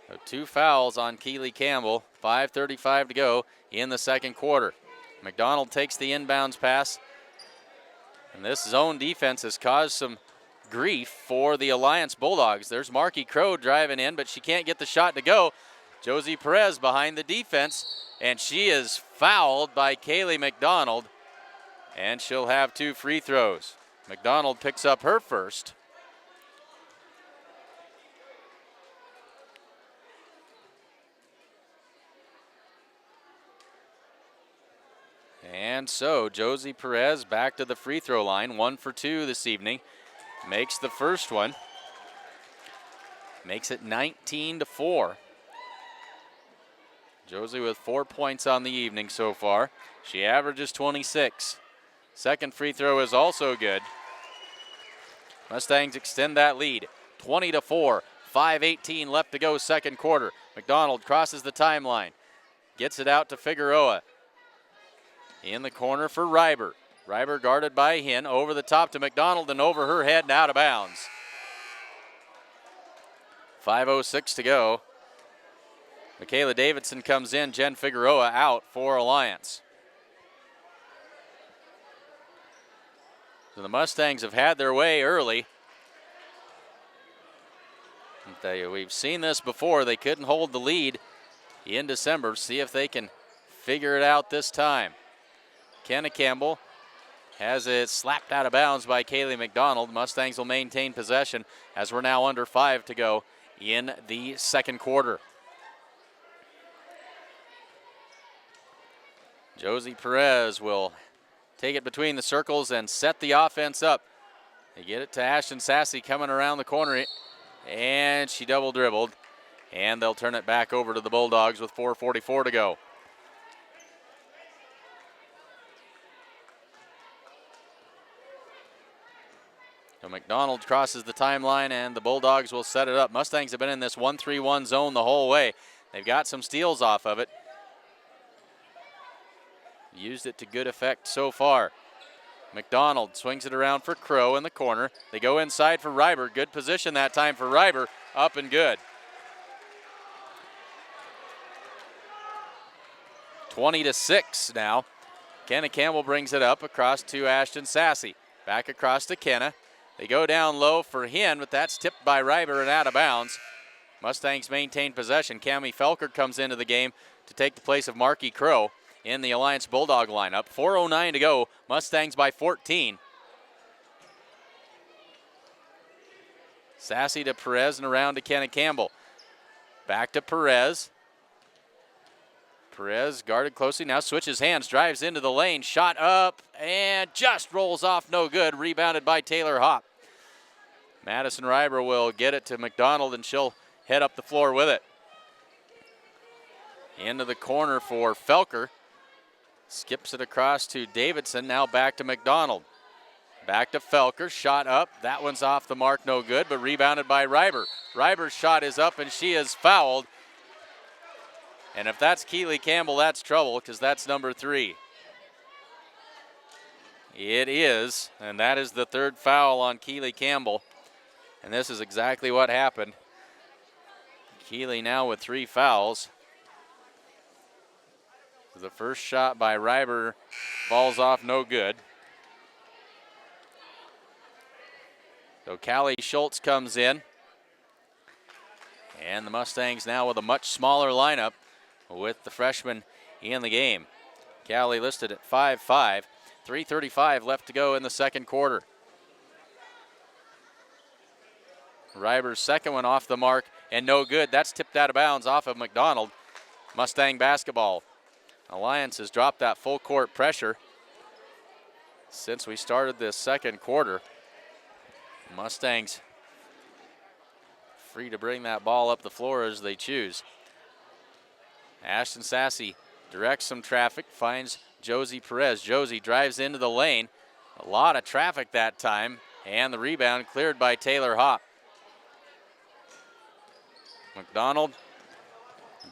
So 2 fouls on Keely Campbell. 5:35 to go in the second quarter. McDonald takes the inbounds pass. And this zone defense has caused some grief for the Alliance Bulldogs. There's Marky Crow driving in, but she can't get the shot to go. Josie Perez behind the defense, and she is fouled by Kaylee McDonald, and she'll have 2 free throws. McDonald picks up her first. And so Josie Perez back to the free throw line, 1 for 2 this evening. Makes the first one. Makes it 19-4. Josie with 4 points on the evening so far. She averages 26. Second free throw is also good. Mustangs extend that lead, 20-4. 5:18 left to go, second quarter. McDonald crosses the timeline, gets it out to Figueroa. In the corner for Reiber. Reiber guarded by Hinn, over the top to McDonald and over her head and out of bounds. 5:06 to go. Michaela Davidson comes in, Jen Figueroa out for Alliance. So the Mustangs have had their way early. We've seen this before. They couldn't hold the lead in December. See if they can figure it out this time. Kenna Campbell has it slapped out of bounds by Kaylee McDonald. Mustangs will maintain possession as we're now under 5 to go in the second quarter. Josie Perez will take it between the circles and set the offense up. They get it to Ashton Sassy coming around the corner, and she double dribbled, and they'll turn it back over to the Bulldogs with 4:44 to go. So McDonald crosses the timeline, and the Bulldogs will set it up. Mustangs have been in this 1-3-1 zone the whole way. They've got some steals off of it. Used it to good effect so far. McDonald swings it around for Crow in the corner. They go inside for Reiber. Good position that time for Reiber. Up and good. 20-6 now. Kenna Campbell brings it up across to Ashton Sassy. Back across to Kenna. They go down low for Hinn, but that's tipped by Reiber and out of bounds. Mustangs maintain possession. Cammie Felker comes into the game to take the place of Marky Crow in the Alliance Bulldog lineup. 4:09 to go. Mustangs by 14. Sassy to Perez and around to Kenna Campbell. Back to Perez. Perez guarded closely, now switches hands, drives into the lane, shot up, and just rolls off no good. Rebounded by Taylor Hopp. Madison Reiber will get it to McDonald, and she'll head up the floor with it. Into the corner for Felker. Skips it across to Davidson, now back to McDonald. Back to Felker, shot up. That one's off the mark, no good, but rebounded by Reiber. Reiber's shot is up, and she is fouled. And if that's Keely Campbell, that's trouble, because that's number 3. It is, and that is the third foul on Keely Campbell. And this is exactly what happened. Keely now with 3 fouls. The first shot by Reiber falls off no good. So Callie Schultz comes in. And the Mustangs now with a much smaller lineup with the freshman in the game. Callie listed at 5'5". 3:35 left to go in the second quarter. Reiber's second one off the mark and no good. That's tipped out of bounds off of McDonald. Mustang basketball. Alliance has dropped that full court pressure since we started this second quarter. Mustangs free to bring that ball up the floor as they choose. Ashton Sassy directs some traffic, finds Josie Perez. Josie drives into the lane. A lot of traffic that time, and the rebound cleared by Taylor Hopp. McDonald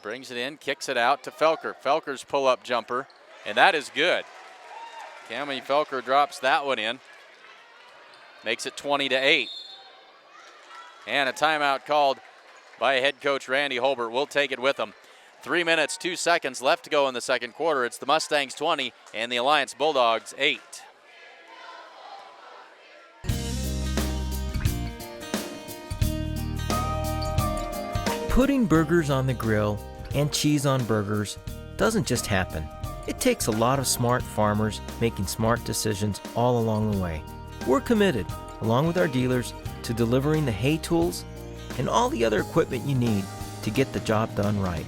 brings it in, kicks it out to Felker. Felker's pull-up jumper, and that is good. Cammie Felker drops that one in. Makes it 20-8. And a timeout called by head coach Randy Holbert. We'll take it with him. 3 minutes, 2 seconds left to go in the second quarter. It's the Mustangs 20 and the Alliance Bulldogs 8. Putting burgers on the grill and cheese on burgers doesn't just happen. It takes a lot of smart farmers making smart decisions all along the way. We're committed, along with our dealers, to delivering the hay tools and all the other equipment you need to get the job done right.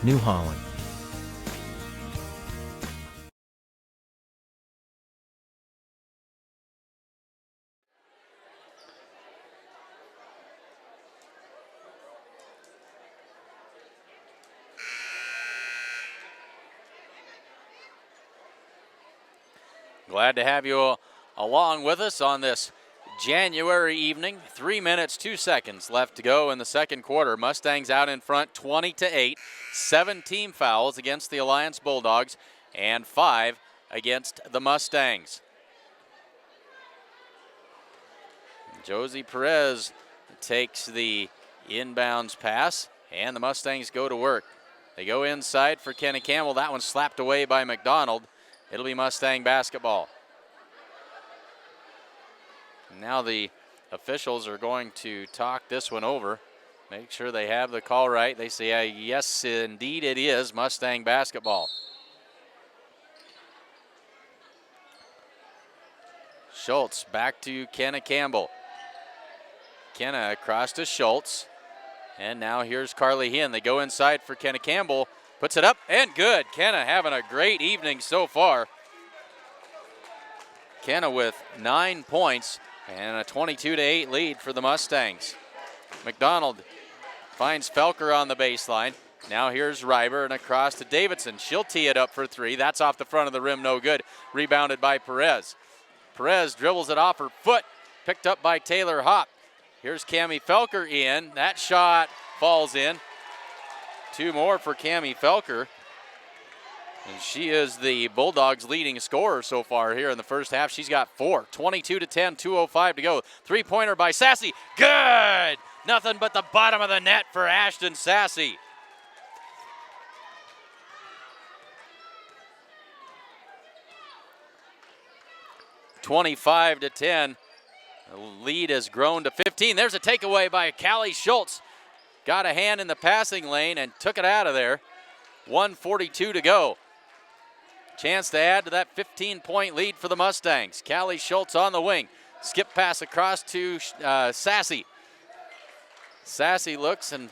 New Holland. Glad to have you along with us on this January evening. 3 minutes, 2 seconds left to go in the second quarter. Mustangs out in front 20-8. 7 team fouls against the Alliance Bulldogs and 5 against the Mustangs. Josie Perez takes the inbounds pass, and the Mustangs go to work. They go inside for Kenny Campbell. That one's slapped away by McDonald. It'll be Mustang basketball. Now the officials are going to talk this one over, make sure they have the call right. They say, yes, indeed it is Mustang basketball. Schultz back to Kenna Campbell. Kenna across to Schultz. And now here's Carly Hinn. They go inside for Kenna Campbell. Puts it up and good. Kenna having a great evening so far. Kenna with 9 points and a 22-8 lead for the Mustangs. McDonald finds Felker on the baseline. Now here's Reiber and across to Davidson. She'll tee it up for 3. That's off the front of the rim, no good. Rebounded by Perez. Perez dribbles it off her foot. Picked up by Taylor Hopp. Here's Cammie Felker in. That shot falls in. 2 more for Cammie Felker. And she is the Bulldogs' leading scorer so far here in the first half. She's got 4. 22-10, 2:05 to go. 3-pointer by Sassy. Good! Nothing but the bottom of the net for Ashton Sassy. (25-10). The lead has grown to 15. There's a takeaway by Callie Schultz. Got a hand in the passing lane and took it out of there. 1:42 to go. Chance to add to that 15-point lead for the Mustangs. Callie Schultz on the wing. Skip pass across to Sassy. Sassy looks and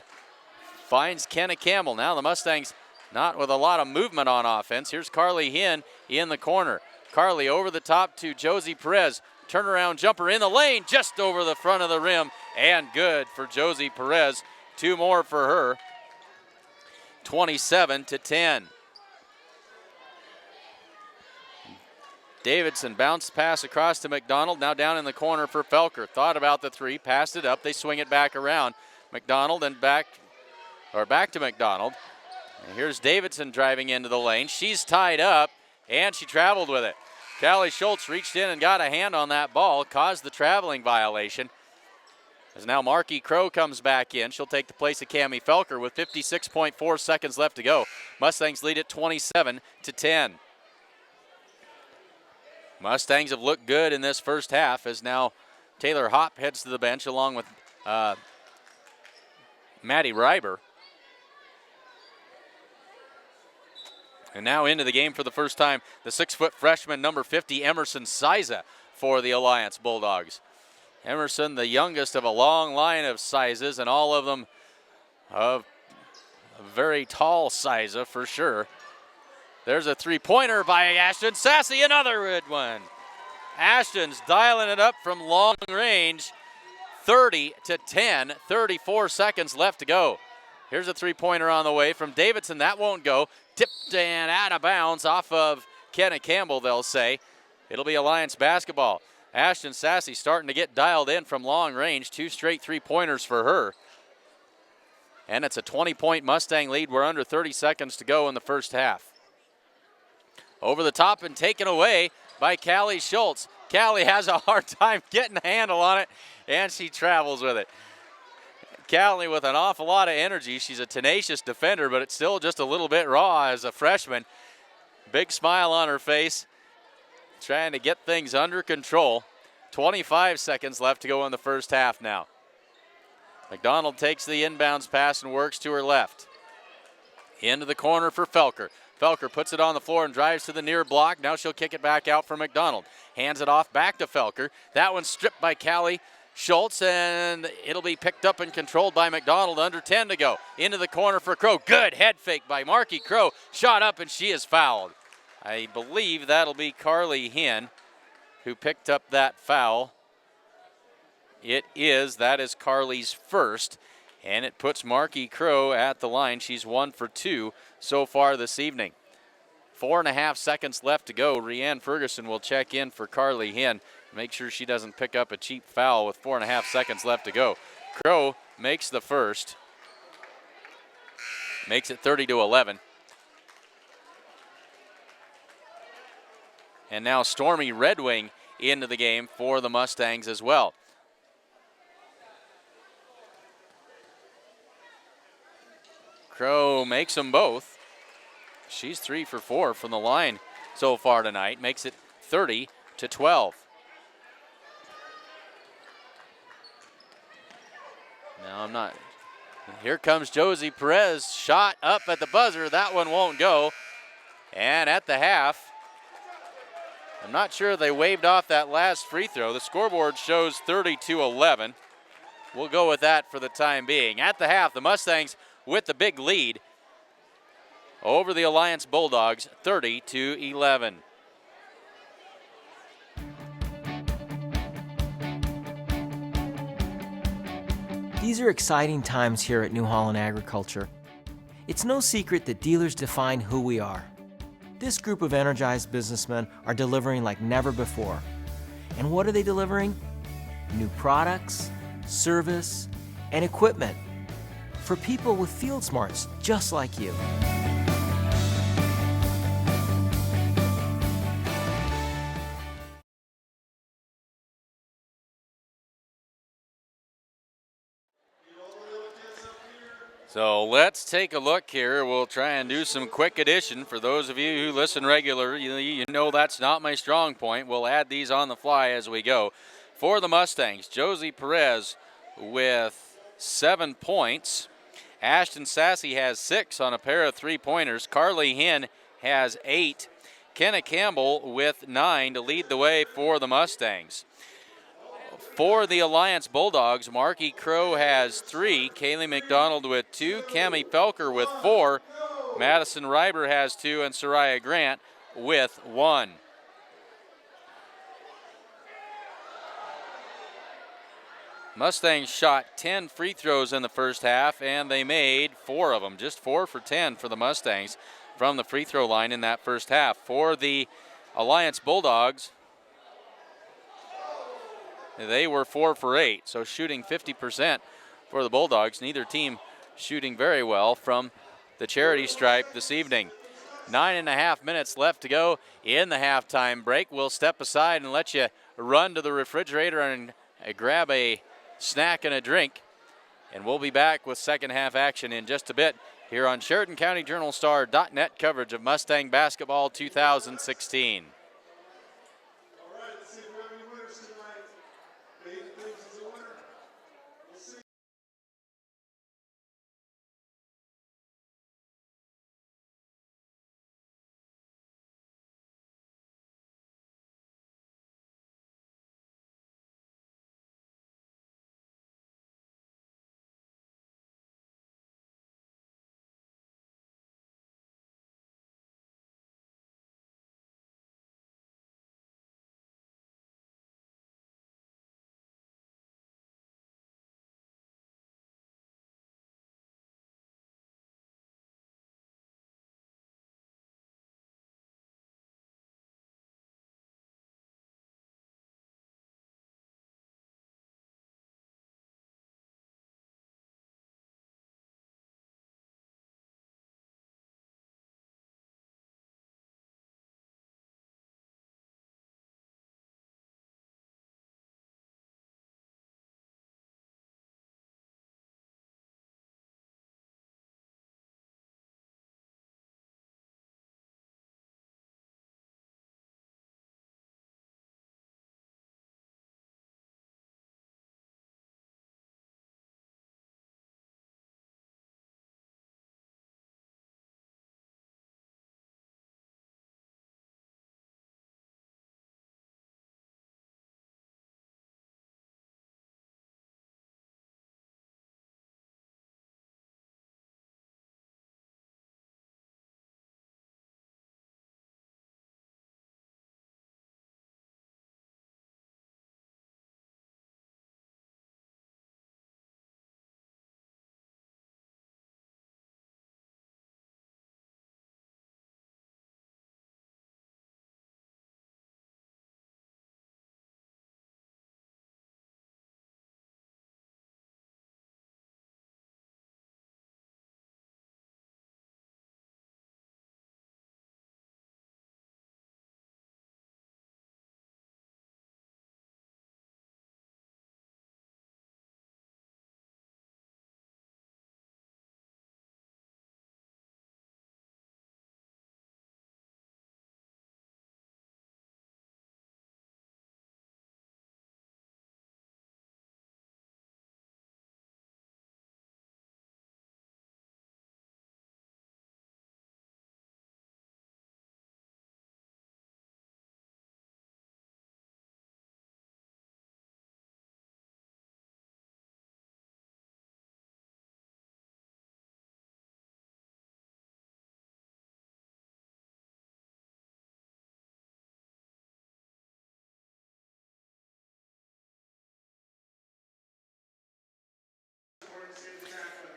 finds Kenna Campbell. Now the Mustangs not with a lot of movement on offense. Here's Carly Hinn in the corner. Carly over the top to Josie Perez. Turnaround jumper in the lane, just over the front of the rim, and good for Josie Perez. 2 more for her. 27-10. Davidson bounced pass across to McDonald, now down in the corner for Felker. Thought about the 3, passed it up, they swing it back around. McDonald and back to McDonald. And here's Davidson driving into the lane. She's tied up, and she traveled with it. Callie Schultz reached in and got a hand on that ball, caused the traveling violation. As now Marky Crow comes back in. She'll take the place of Cammie Felker with 56.4 seconds left to go. Mustangs lead at 27-10. Mustangs have looked good in this first half as now Taylor Hopp heads to the bench along with Maddie Reiber. And now into the game for the first time, the 6-foot freshman, number 50, Emerson Siza for the Alliance Bulldogs. Emerson, the youngest of a long line of sizes, and all of them of a very tall Siza for sure. There's a 3-pointer by Ashton Sassy, another good one. Ashton's dialing it up from long range, 30-10, 34 seconds left to go. Here's a 3-pointer on the way from Davidson. That won't go. Tipped and out of bounds off of Kenna Campbell, they'll say. It'll be Alliance basketball. Ashton Sassy starting to get dialed in from long range. 2 straight 3-pointers for her. And it's a 20-point Mustang lead. We're under 30 seconds to go in the first half. Over the top and taken away by Callie Schultz. Callie has a hard time getting a handle on it, and she travels with it. Callie with an awful lot of energy. She's a tenacious defender, but it's still just a little bit raw as a freshman. Big smile on her face, trying to get things under control. 25 seconds left to go in the first half now. McDonald takes the inbounds pass and works to her left. Into the corner for Felker. Felker puts it on the floor and drives to the near block. Now she'll kick it back out for McDonald. Hands it off back to Felker. That one's stripped by Callie Schultz, and it'll be picked up and controlled by McDonald. Under 10 to go. Into the corner for Crow. Good head fake by Marky Crow. Shot up, and she is fouled. I believe that'll be Carly Hinn who picked up that foul. It is. That is Carly's first, and it puts Marky Crow at the line. She's 1 for 2 so far this evening. 4.5 seconds left to go. Rianne Ferguson will check in for Carly Hinn. Make sure she doesn't pick up a cheap foul with 4.5 seconds left to go. Crow makes the first. Makes it 30-11. And now Stormy Red Wing into the game for the Mustangs as well. Crow makes them both. She's 3 for 4 from the line so far tonight. Makes it 30-12. Now I'm not. Here comes Josie Perez. Shot up at the buzzer. That one won't go. And at the half, I'm not sure they waved off that last free throw. The scoreboard shows 30-11. We'll go with that for the time being. At the half, the Mustangs with the big lead over the Alliance Bulldogs, 30-11. These are exciting times here at New Holland Agriculture. It's no secret that dealers define who we are. This group of energized businessmen are delivering like never before. And what are they delivering? New products, service, and equipment for people with field smarts just like you. So let's take a look here. We'll try and do some quick addition. For those of you who listen regularly, you know that's not my strong point. We'll add these on the fly as we go. For the Mustangs, Josie Perez with 7 points. Ashton Sassy has 6 on a pair of 3-pointers. Carly Hinn has 8. Kenna Campbell with 9 to lead the way for the Mustangs. For the Alliance Bulldogs, Marky Crow has 3, Kaylee McDonald with 2, Cammie Felker with 4, Madison Reiber has 2, and Soraya Grant with 1. Mustangs shot 10 free throws in the first half, and they made 4 of them, just 4 for 10 for the Mustangs from the free throw line in that first half. For the Alliance Bulldogs, they were 4 for 8, so shooting 50% for the Bulldogs. Neither team shooting very well from the charity stripe this evening. 9.5 minutes left to go in the halftime break. We'll step aside and let you run to the refrigerator and grab a snack and a drink. And we'll be back with second half action in just a bit here on Sheridan County Journal Star.net coverage of Mustang Basketball 2016.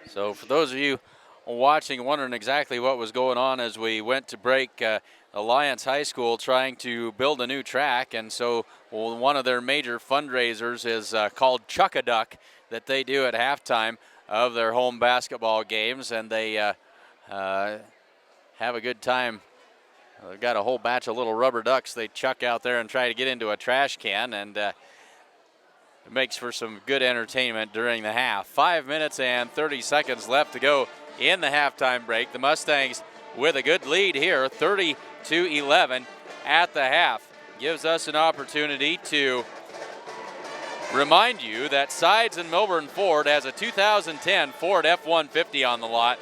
So for those of you watching, wondering exactly what was going on as we went to break, Alliance High School trying to build a new track, and so one of their major fundraisers is called Chuck-a-Duck that they do at halftime of their home basketball games, and they have a good time. They've got a whole batch of little rubber ducks they chuck out there and try to get into a trash can, and it makes for some good entertainment during the half. 5 minutes and 30 seconds left to go in the halftime break. The Mustangs with a good lead here, 30-11 at the half. Gives us an opportunity to remind you that Sides and Milburn Ford has a 2010 Ford F-150 on the lot.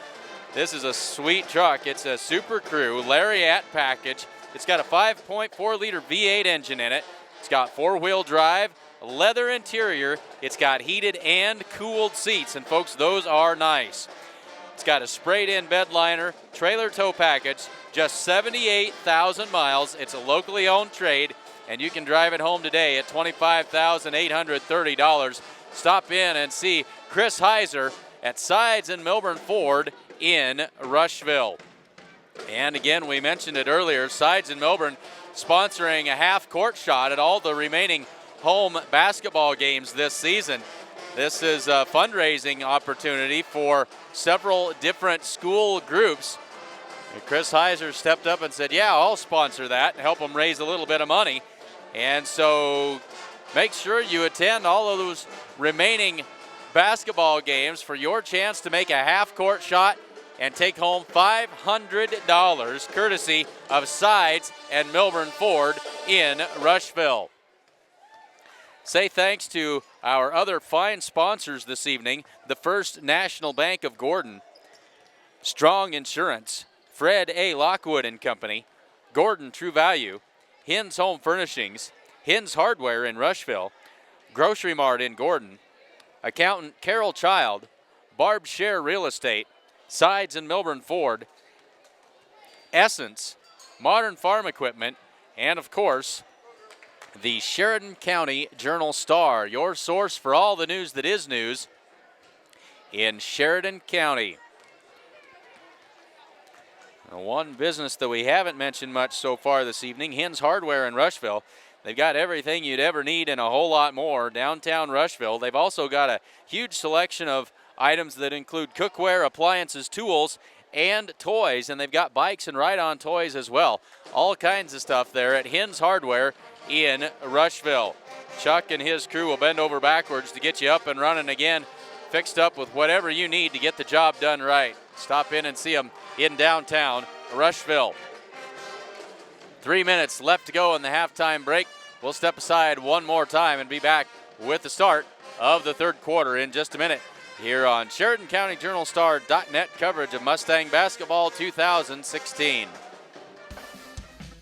This is a sweet truck. It's a Super Crew Lariat package. It's got a 5.4-liter V8 engine in it. It's got four-wheel drive, leather interior. It's got heated and cooled seats, and folks, those are nice. It's got a sprayed-in bed liner, trailer tow package, just 78,000 miles. It's a locally owned trade, and you can drive it home today at $25,830. Stop in and see Chris Heiser at Sides and Milburn Ford in Rushville. And again, we mentioned it earlier, Sides and Milburn sponsoring a half-court shot at all the remaining home basketball games this season. This is a fundraising opportunity for several different school groups. And Chris Heiser stepped up and said, yeah, I'll sponsor that and help them raise a little bit of money. And so make sure you attend all of those remaining basketball games for your chance to make a half-court shot and take home $500 courtesy of Sides and Milburn Ford in Rushville. Say thanks to our other fine sponsors this evening, the First National Bank of Gordon, Strong Insurance, Fred A. Lockwood and Company, Gordon True Value, Hins Home Furnishings, Hins Hardware in Rushville, Grocery Mart in Gordon, Accountant Carol Child, Barb Share Real Estate, Sides and Milburn Ford, Essence, Modern Farm Equipment, and of course, the Sheridan County Journal Star, your source for all the news that is news in Sheridan County. One business that we haven't mentioned much so far this evening, Hins Hardware in Rushville. They've got everything you'd ever need and a whole lot more downtown Rushville. They've also got a huge selection of items that include cookware, appliances, tools, and toys, and they've got bikes and ride-on toys as well. All kinds of stuff there at Hins Hardware in Rushville. Chuck and his crew will bend over backwards to get you up and running again, fixed up with whatever you need to get the job done right. Stop in and see them in downtown Rushville. 3 minutes left to go in the halftime break. We'll step aside one more time and be back with the start of the third quarter in just a minute here on Sheridan County Journal Star.net coverage of Mustang Basketball 2016.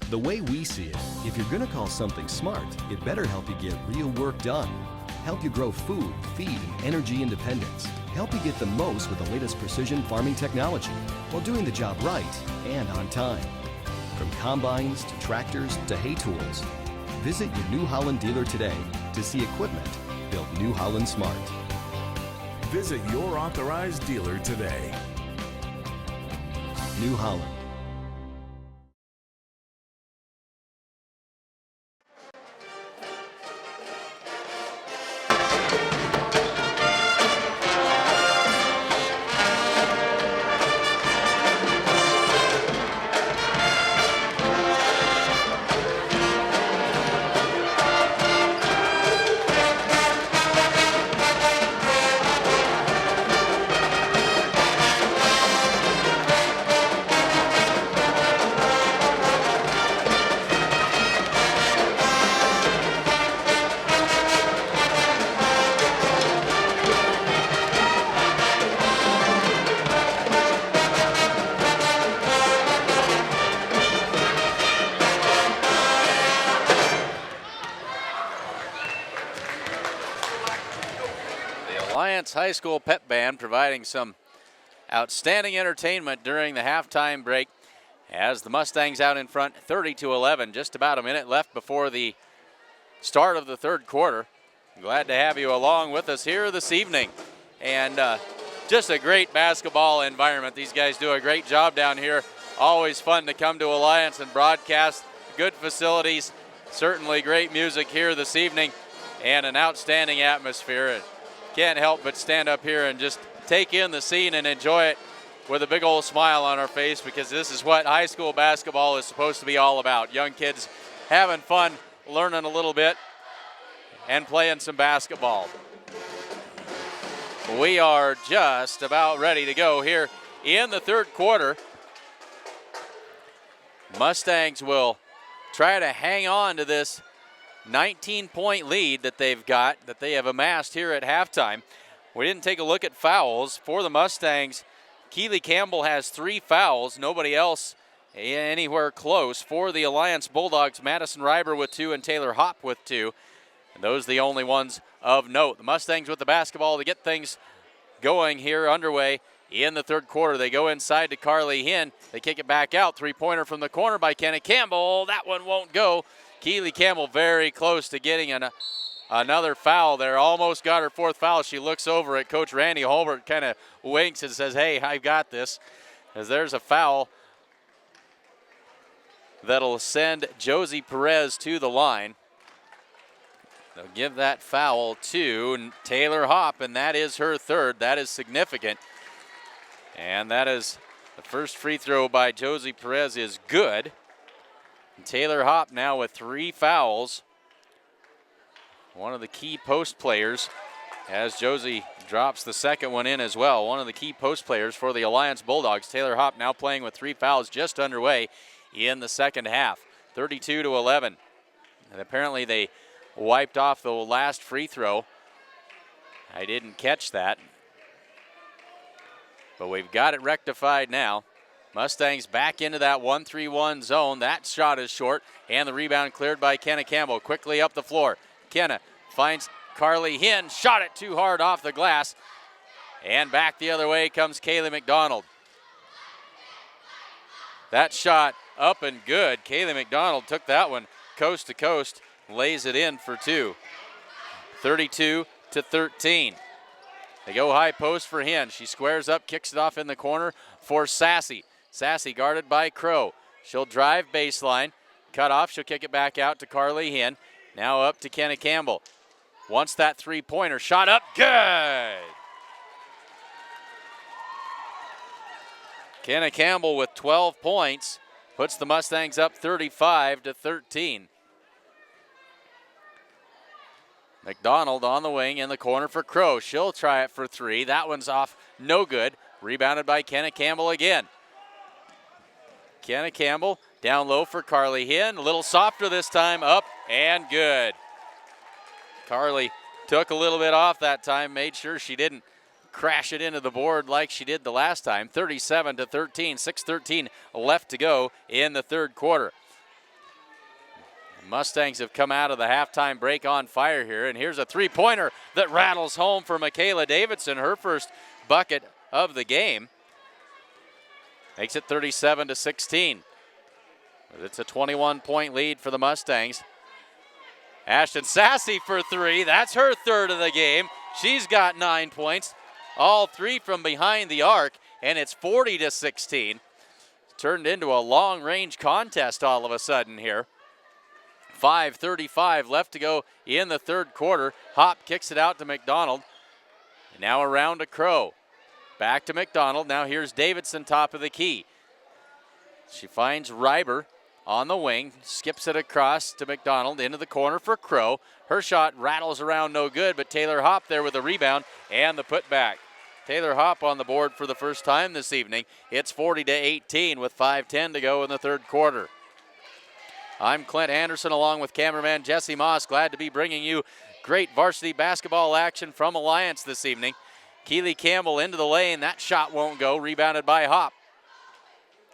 The way we see it, if you're going to call something smart, it better help you get real work done. Help you grow food, feed, and energy independence. Help you get the most with the latest precision farming technology while doing the job right and on time. From combines to tractors to hay tools, visit your New Holland dealer today to see equipment built New Holland smart. Visit your authorized dealer today. New Holland. High School Pep Band providing some outstanding entertainment during the halftime break as the Mustangs out in front 30-11. Just about a minute left before the start of the third quarter. Glad to have you along with us here this evening. And just a great basketball environment. These guys do a great job down here. Always fun to come to Alliance and broadcast. Good facilities, certainly great music here this evening, and an outstanding atmosphere. And can't help but stand up here and just take in the scene and enjoy it with a big old smile on our face, because this is what high school basketball is supposed to be all about. Young kids having fun, learning a little bit, and playing some basketball. We are just about ready to go here in the third quarter. Mustangs will try to hang on to this 19-point lead that they have amassed here at halftime. We didn't take a look at fouls for the Mustangs. Keeley Campbell has 3 fouls, nobody else anywhere close. For the Alliance Bulldogs, Madison Reiber with 2 and Taylor Hopp with 2. And those are the only ones of note. The Mustangs with the basketball to get things going here underway in the third quarter. They go inside to Carly Hinn. They kick it back out. 3-pointer from the corner by Kenna Campbell. That one won't go. Keeley Campbell very close to getting another foul there. Almost got her 4th foul. She looks over at Coach Randy Holbert, kind of winks and says, hey, I've got this. As there's a foul that'll send Josie Perez to the line. They'll give that foul to Taylor Hopp, and that is her 3rd. That is significant. And that is the first free throw by Josie Perez is good. And Taylor Hopp now with 3 fouls. One of the key post players, as Josie drops the second one in as well. One of the key post players for the Alliance Bulldogs. Taylor Hopp now playing with 3 fouls just underway in the second half. 32-11. And apparently they wiped off the last free throw. I didn't catch that. But we've got it rectified now. Mustangs back into that 1-3-1 zone. That shot is short, and the rebound cleared by Kenna Campbell. Quickly up the floor. Kenna finds Carly Hinn. Shot it too hard off the glass. And back the other way comes Kaylee McDonald. That shot up and good. Kaylee McDonald took that one coast to coast. Lays it in for 2. 32-13. They go high post for Hinn. She squares up, kicks it off in the corner for Sassy. Sassy guarded by Crow. She'll drive baseline. Cut off. She'll kick it back out to Carly Hinn. Now up to Kenna Campbell. Wants that 3-pointer. Shot up. Good. Kenna Campbell with 12 points. Puts the Mustangs up 35-13. McDonald on the wing in the corner for Crow. She'll try it for 3. That one's off. No good. Rebounded by Kenna Campbell again. Kenna Campbell down low for Carly Hinn. A little softer this time. Up and good. Carly took a little bit off that time. Made sure she didn't crash it into the board like she did the last time. 37-13. 6:13 left to go in the third quarter. Mustangs have come out of the halftime break on fire here, and here's a 3-pointer that rattles home for Michaela Davidson, her first bucket of the game. Makes it 37-16. It's a 21-point lead for the Mustangs. Ashton Sassy for 3. That's her 3rd of the game. She's got 9 points, all 3 from behind the arc, and it's 40-16. Turned into a long-range contest all of a sudden here. 5:35 left to go in the third quarter. Hopp kicks it out to McDonald. Now around to Crow. Back to McDonald. Now here's Davidson, top of the key. She finds Reiber on the wing. Skips it across to McDonald into the corner for Crow. Her shot rattles around no good, but Taylor Hopp there with a rebound and the putback. Taylor Hopp on the board for the first time this evening. It's 40-18 with 5:10 to go in the third quarter. I'm Clint Anderson along with cameraman Jesse Moss. Glad to be bringing you great varsity basketball action from Alliance this evening. Keeley Campbell into the lane. That shot won't go. Rebounded by Hopp.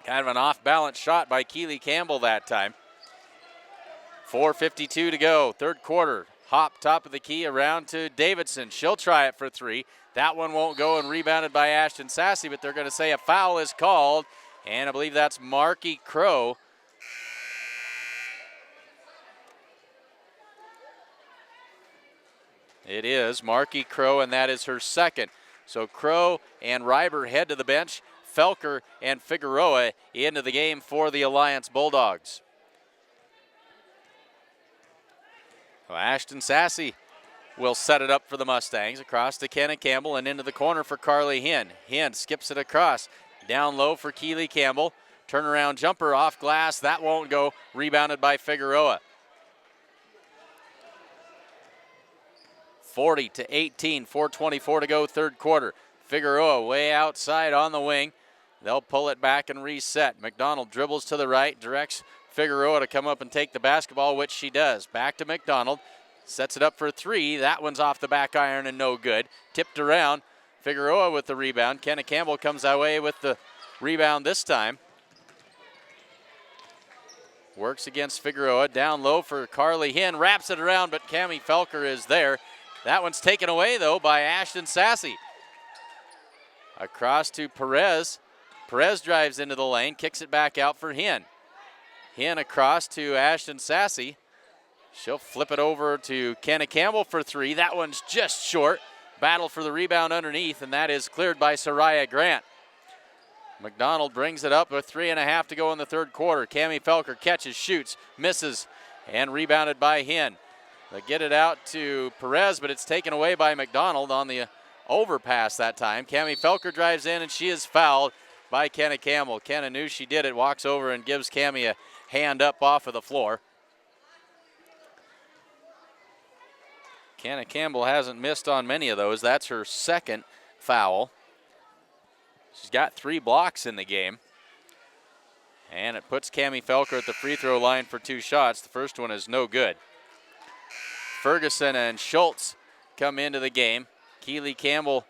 Kind of an off-balance shot by Keeley Campbell that time. 4:52 to go. Third quarter. Hopp top of the key around to Davidson. She'll try it for 3. That one won't go, and rebounded by Ashton Sassy, but they're going to say a foul is called, and I believe that's Marky Crow. It is Marky Crow, and that is her second. So Crow and Reiber head to the bench. Felker and Figueroa into the game for the Alliance Bulldogs. Well, Ashton Sassy will set it up for the Mustangs. Across to Kenna Campbell and into the corner for Carly Hinn. Hinn skips it across. Down low for Keely Campbell. Turnaround jumper off glass. That won't go. Rebounded by Figueroa. 40-18, 4:24 to go, third quarter. Figueroa way outside on the wing. They'll pull it back and reset. McDonald dribbles to the right, directs Figueroa to come up and take the basketball, which she does. Back to McDonald. Sets it up for three. That one's off the back iron and no good. Tipped around. Figueroa with the rebound. Kenna Campbell comes away with the rebound this time. Works against Figueroa. Down low for Carly Hinn. Wraps it around, but Cammie Felker is there. That one's taken away, though, by Ashton Sassy. Across to Perez. Perez drives into the lane, kicks it back out for Hinn. Hinn across to Ashton Sassy. She'll flip it over to Kenna Campbell for three. That one's just short. Battle for the rebound underneath, and that is cleared by Soraya Grant. McDonald brings it up with 3.5 to go in the third quarter. Cammie Felker catches, shoots, misses, and rebounded by Hinn. They get it out to Perez, but it's taken away by McDonald on the overpass that time. Cammie Felker drives in, and she is fouled by Kenna Campbell. Kenna knew she did it, walks over and gives Cammie a hand up off of the floor. Kenna Campbell hasn't missed on many of those. That's her second foul. She's got 3 blocks in the game. And it puts Cammie Felker at the free throw line for 2 shots. The first one is no good. Ferguson and Schultz come into the game. Keely Campbell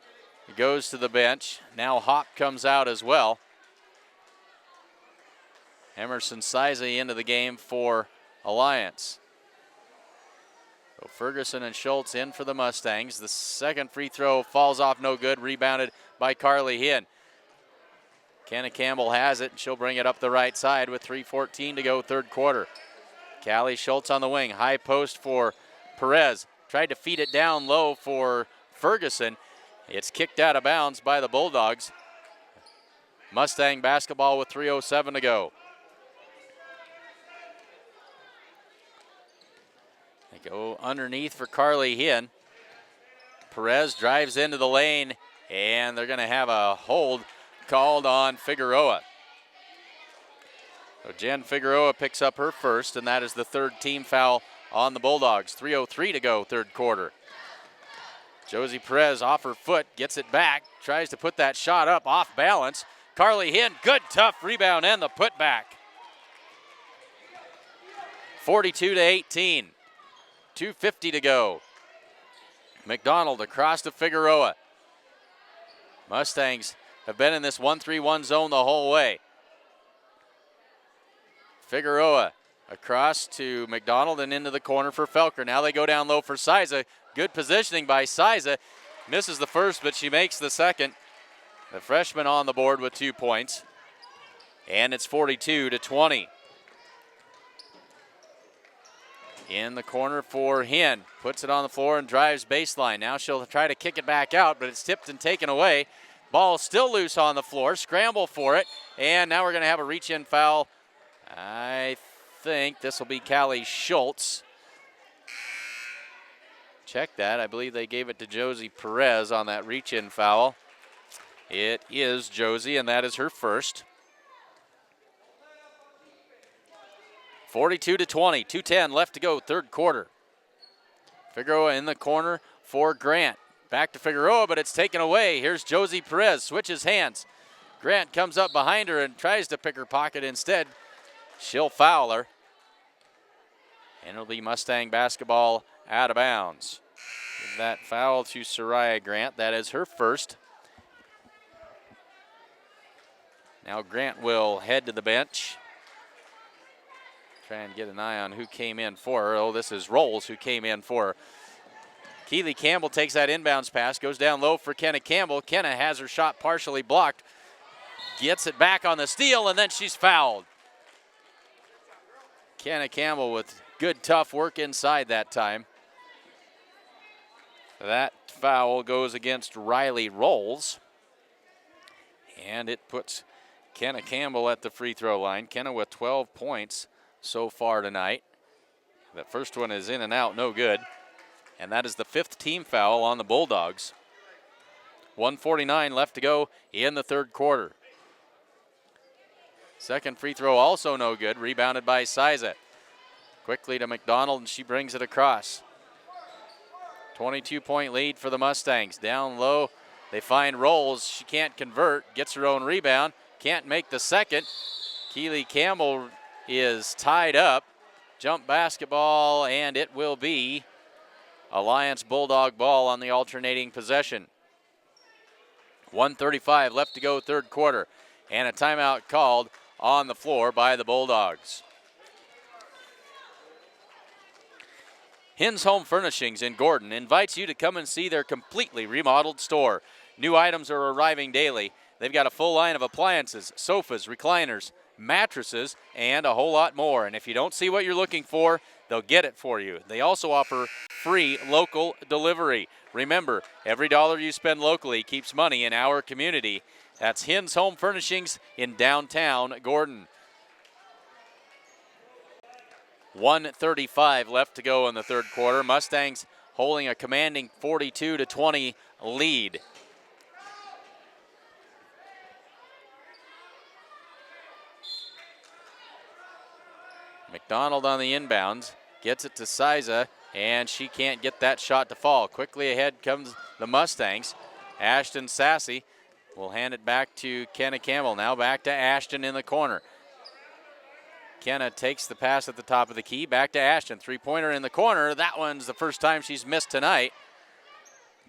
goes to the bench. Now Hop comes out as well. Emerson Size into the game for Alliance. So Ferguson and Schultz in for the Mustangs. The second free throw falls off no good, rebounded by Carly Hinn. Kenna Campbell has it, and she'll bring it up the right side with 3:14 to go, third quarter. Callie Schultz on the wing, high post for Perez. Tried to feed it down low for Ferguson. It's kicked out of bounds by the Bulldogs. Mustang basketball with 3:07 to go. They go underneath for Carly Hinn. Perez drives into the lane, and they're going to have a hold called on Figueroa. So Jen Figueroa picks up her first, and that is the third team foul on the Bulldogs. 3:03 to go, third quarter. Josie Perez off her foot, gets it back, tries to put that shot up off balance. Carly Hinn, good tough rebound and the putback. 42-18. 2:50 to go. McDonald across to Figueroa. Mustangs have been in this 1-3-1 zone the whole way. Figueroa across to McDonald and into the corner for Felker. Now they go down low for Siza. Good positioning by Siza. Misses the first, but she makes the second. The freshman on the board with 2 points. And it's 42-20. In the corner for Hinn. Puts it on the floor and drives baseline. Now she'll try to kick it back out, but it's tipped and taken away. Ball still loose on the floor. Scramble for it. And now we're going to have a reach-in foul. I think this will be Callie Schultz. Check that. I believe they gave it to Josie Perez on that reach-in foul. It is Josie, and that is her first. 42-20, 2:10 left to go, third quarter. Figueroa in the corner for Grant. Back to Figueroa, but it's taken away. Here's Josie Perez, switches hands. Grant comes up behind her and tries to pick her pocket instead. She'll foul her. And it'll be Mustang basketball out of bounds. Give that foul to Soraya Grant. That is her first. Now Grant will head to the bench. Try and get an eye on who came in for her. Oh, this is Rolls who came in for her. Keely Campbell takes that inbounds pass, goes down low for Kenna Campbell. Kenna has her shot partially blocked. Gets it back on the steal, and then she's fouled. Kenna Campbell with good, tough work inside that time. That foul goes against Riley Rolls. And it puts Kenna Campbell at the free throw line. Kenna with 12 points so far tonight. The first one is in and out, no good. And that is the 5th team foul on the Bulldogs. 1:49 left to go in the third quarter. Second free throw also no good, rebounded by Siza. Quickly to McDonald, and she brings it across. 22-point lead for the Mustangs. Down low, they find Rolls. She can't convert, gets her own rebound, can't make the second. Keely Campbell is tied up. Jump basketball, and it will be Alliance Bulldog ball on the alternating possession. 1:35 left to go third quarter, and a timeout called on the floor by the Bulldogs. Hins Home Furnishings in Gordon invites you to come and see their completely remodeled store. New items are arriving daily. They've got a full line of appliances, sofas, recliners, mattresses, and a whole lot more. And if you don't see what you're looking for, they'll get it for you. They also offer free local delivery. Remember, every dollar you spend locally keeps money in our community. That's Hins Home Furnishings in downtown Gordon. 1:35 left to go in the third quarter. Mustangs holding a commanding 42-20 lead. McDonald on the inbounds, gets it to Siza, and she can't get that shot to fall. Quickly ahead comes the Mustangs. Ashton Sassy will hand it back to Kenna Campbell. Now back to Ashton in the corner. Kenna takes the pass at the top of the key. Back to Ashton. Three-pointer in the corner. That one's the first time she's missed tonight.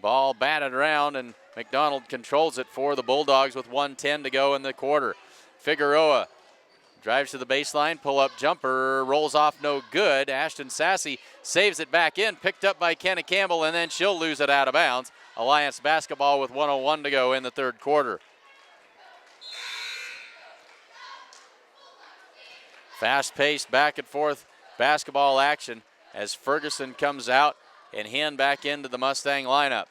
Ball batted around, and McDonald controls it for the Bulldogs with 1:10 to go in the quarter. Figueroa drives to the baseline. Pull-up jumper. Rolls off no good. Ashton Sassy saves it back in. Picked up by Kenna Campbell, and then she'll lose it out of bounds. Alliance basketball with 1:01 to go in the third quarter. Fast-paced back-and-forth basketball action as Ferguson comes out and hand back into the Mustang lineup.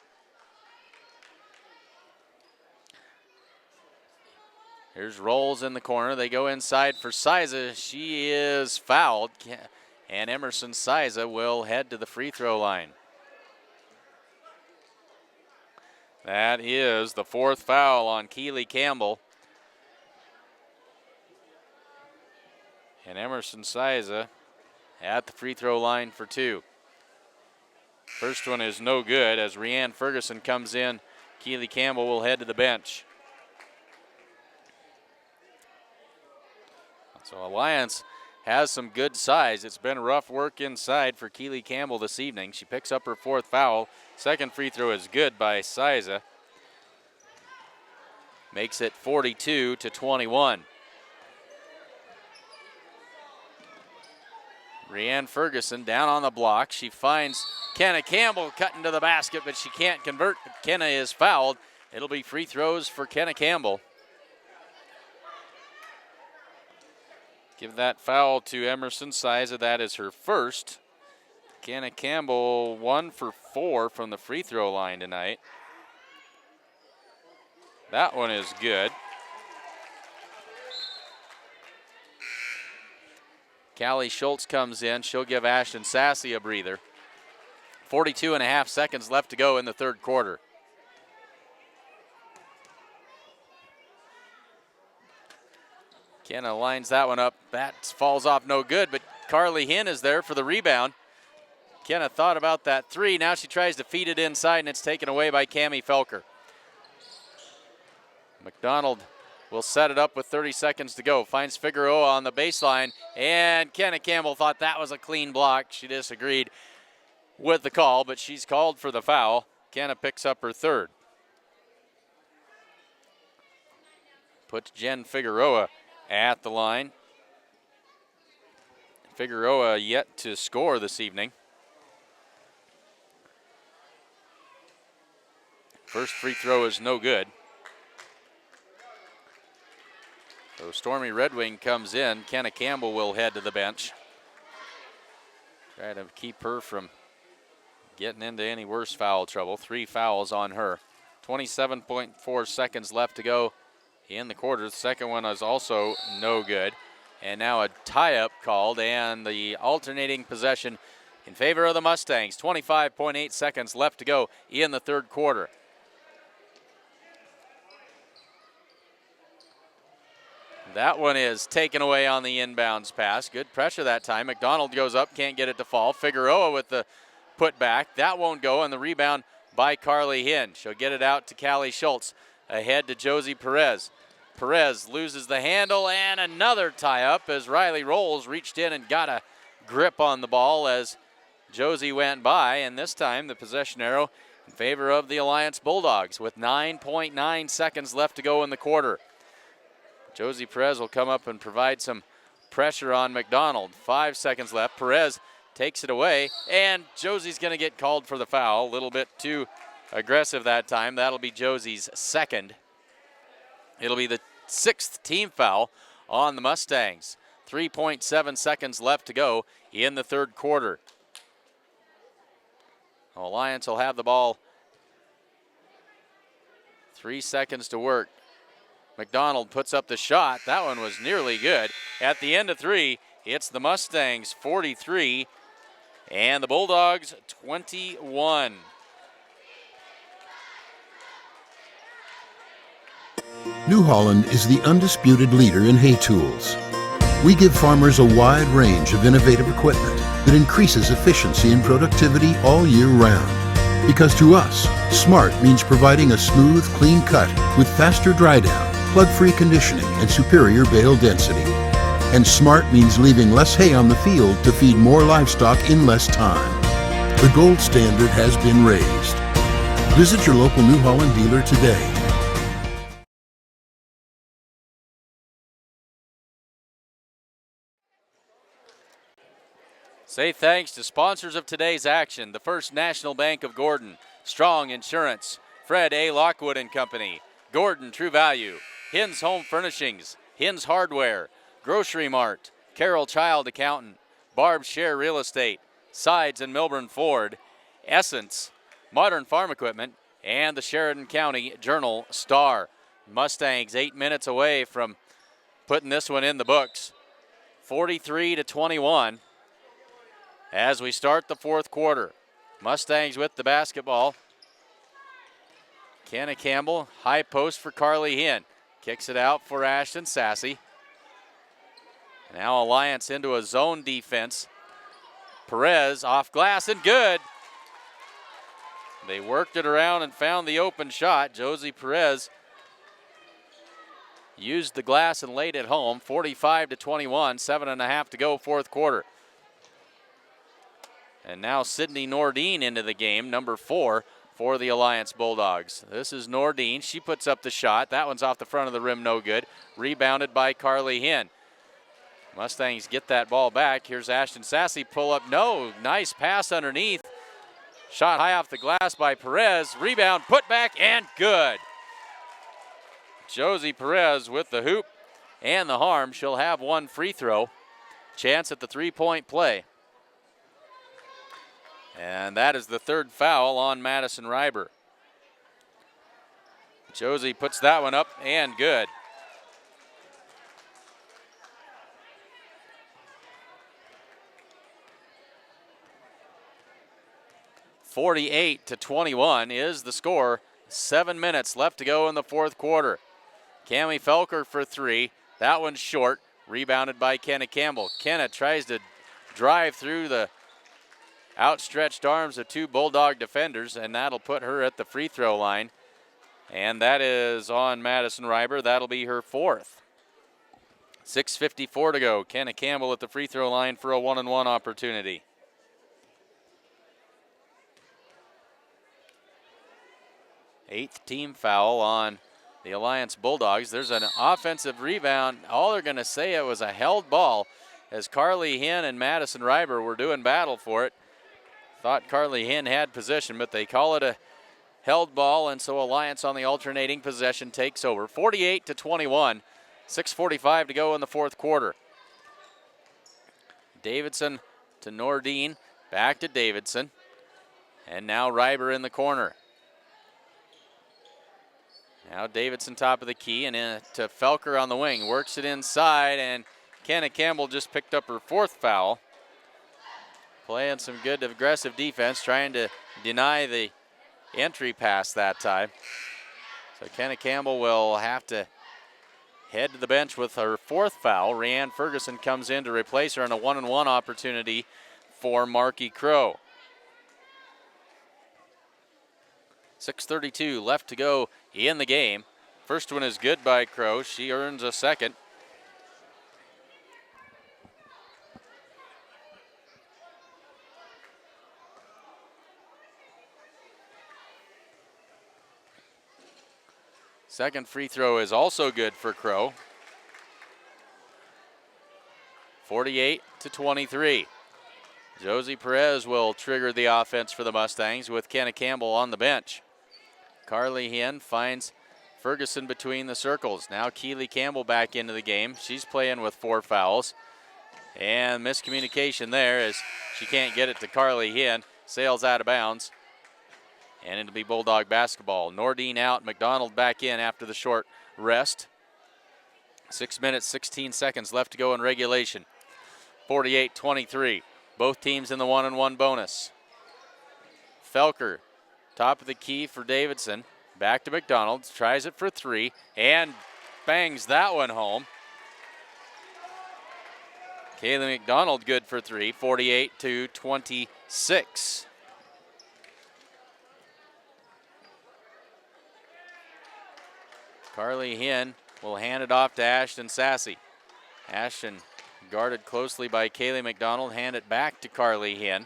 Here's Rolls in the corner. They go inside for Siza. She is fouled, and Emerson Siza will head to the free throw line. That is the 4th foul on Keely Campbell. And Emerson Siza at the free throw line for 2. First one is no good as Rianne Ferguson comes in. Keely Campbell will head to the bench. So Alliance has some good size. It's been rough work inside for Keely Campbell this evening. She picks up her 4th foul. Second free throw is good by Siza. Makes it 42-21. Rianne Ferguson down on the block. She finds Kenna Campbell cutting to the basket, but she can't convert. Kenna is fouled. It'll be free throws for Kenna Campbell. Give that foul to Emerson Siza. That is her first. Kenna Campbell 1 for 4 from the free throw line tonight. That one is good. Callie Schultz comes in. She'll give Ashton Sassy a breather. 42.5 seconds left to go in the third quarter. Kenna lines that one up. That falls off no good, but Carly Hinn is there for the rebound. Kenna thought about that 3. Now she tries to feed it inside, and it's taken away by Cammie Felker. McDonald will set it up with 30 seconds to go. Finds Figueroa on the baseline, and Kenna Campbell thought that was a clean block. She disagreed with the call, but she's called for the foul. Kenna picks up her 3rd. Puts Jen Figueroa at the line. Figueroa yet to score this evening. First free throw is no good. So Stormy Red Wing comes in. Kenna Campbell will head to the bench. Try to keep her from getting into any worse foul trouble. 3 fouls on her. 27.4 seconds left to go in the quarter. The second one is also no good. And now a tie-up called, and the alternating possession in favor of the Mustangs. 25.8 seconds left to go in the third quarter. That one is taken away on the inbounds pass. Good pressure that time. McDonald goes up, can't get it to fall. Figueroa with the putback. That won't go, and the rebound by Carly Hinn. She'll get it out to Callie Schultz. Ahead to Josie Perez. Perez loses the handle, and another tie-up as Riley Rolls reached in and got a grip on the ball as Josie went by, and this time the possession arrow in favor of the Alliance Bulldogs with 9.9 seconds left to go in the quarter. Josie Perez will come up and provide some pressure on McDonald. 5 seconds left. Perez takes it away, and Josie's going to get called for the foul. A little bit too aggressive that time. That'll be Josie's second. It'll be the 6th team foul on the Mustangs. 3.7 seconds left to go in the third quarter. Alliance will have the ball. 3 seconds to work. McDonald puts up the shot. That one was nearly good. At the end of 3, it's the Mustangs 43 and the Bulldogs 21. New Holland is the undisputed leader in hay tools. We give farmers a wide range of innovative equipment that increases efficiency and productivity all year round. Because to us, smart means providing a smooth, clean cut with faster dry down, plug-free conditioning, and superior bale density. And smart means leaving less hay on the field to feed more livestock in less time. The gold standard has been raised. Visit your local New Holland dealer today. Say thanks to sponsors of today's action. The First National Bank of Gordon, Strong Insurance, Fred A. Lockwood and Company, Gordon True Value, Hinn's Home Furnishings, Hinn's Hardware, Grocery Mart, Carroll Child Accountant, Barb's Share Real Estate, Sides and Milburn Ford, Essence, Modern Farm Equipment, and the Sheridan County Journal Star. Mustangs 8 minutes away from putting this one in the books. 43-21 as we start the fourth quarter. Mustangs with the basketball. Kenna Campbell, high post for Carly Hinn. Kicks it out for Ashton Sassy. Now Alliance into a zone defense. Perez off glass and good. They worked it around and found the open shot. Josie Perez used the glass and laid it home. 45-21, 7.5 to go, fourth quarter. And now Sydney Nordine into the game, number 4 for the Alliance Bulldogs. This is Nordine. She puts up the shot. That one's off the front of the rim, no good. Rebounded by Carly Hinn. Mustangs get that ball back. Here's Ashton Sassy, pull up, no. Nice pass underneath. Shot high off the glass by Perez. Rebound, put back, and good. Josie Perez with the hoop and the harm. She'll have one free throw. Chance at the three-point play. And that is the third foul on Madison Reiber. Josie puts that one up and good. (48-21) is the score. 7 minutes left to go in the fourth quarter. Cami Felker for 3. That one's short. Rebounded by Kenna Campbell. Kenna tries to drive through the outstretched arms of 2 Bulldog defenders, and that'll put her at the free throw line. And that is on Madison Reiber. That'll be her 4th. 6:54 to go. Kenna Campbell at the free throw line for a 1-on-1 opportunity. Eighth team foul on the Alliance Bulldogs. There's an offensive rebound. All they're going to say it was a held ball as Carly Hinn and Madison Reiber were doing battle for it. Thought Carly Hinn had possession, but they call it a held ball, and so Alliance on the alternating possession takes over. 48-21, 6:45 to go in the fourth quarter. Davidson to Nordine, back to Davidson. And now Reiber in the corner. Now Davidson top of the key and in to Felker on the wing. Works it inside, and Kenna Campbell just picked up her 4th foul. Playing some good aggressive defense, trying to deny the entry pass that time. So Kenna Campbell will have to head to the bench with her 4th foul. Rhiann Ferguson comes in to replace her in a 1-on-1 opportunity for Marky Crow. 6:32 left to go in the game. First one is good by Crow. She earns a second. Second free throw is also good for Crow. 48-23. Josie Perez will trigger the offense for the Mustangs with Kenna Campbell on the bench. Carly Hinn finds Ferguson between the circles. Now Keely Campbell back into the game. She's playing with 4 fouls. And miscommunication there as she can't get it to Carly Hinn. Sails out of bounds. And it'll be Bulldog basketball. Nordine out, McDonald back in after the short rest. 6 minutes, 16 seconds left to go in regulation. 48-23. Both teams in the 1-on-1 bonus. Felker, top of the key for Davidson. Back to McDonald, tries it for 3, and bangs that one home. Kaylee McDonald good for 3, 48-26. Carly Hinn will hand it off to Ashton Sassy. Ashton guarded closely by Kaylee McDonald, hand it back to Carly Hinn.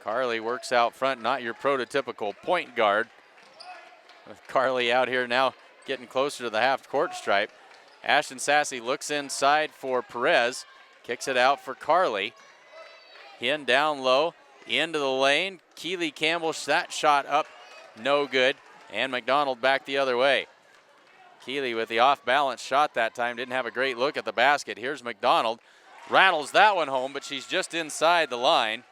Carly works out front, not your prototypical point guard. With Carly out here now getting closer to the half-court stripe. Ashton Sassy looks inside for Perez, kicks it out for Carly. Hinn down low, into the lane. Keely Campbell, that shot up, no good. And McDonald back the other way. Keely with the off-balance shot that time, didn't have a great look at the basket. Here's McDonald, rattles that one home, but she's just inside the line.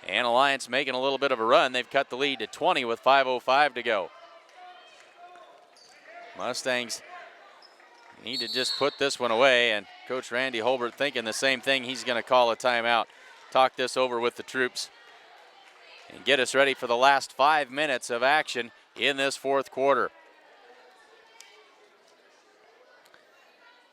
And Alliance making a little bit of a run. They've cut the lead to 20 with 5:05 to go. Mustangs need to just put this one away, and Coach Randy Holbert thinking the same thing. He's going to call a timeout, talk this over with the troops, and get us ready for the last 5 minutes of action in this 4th quarter.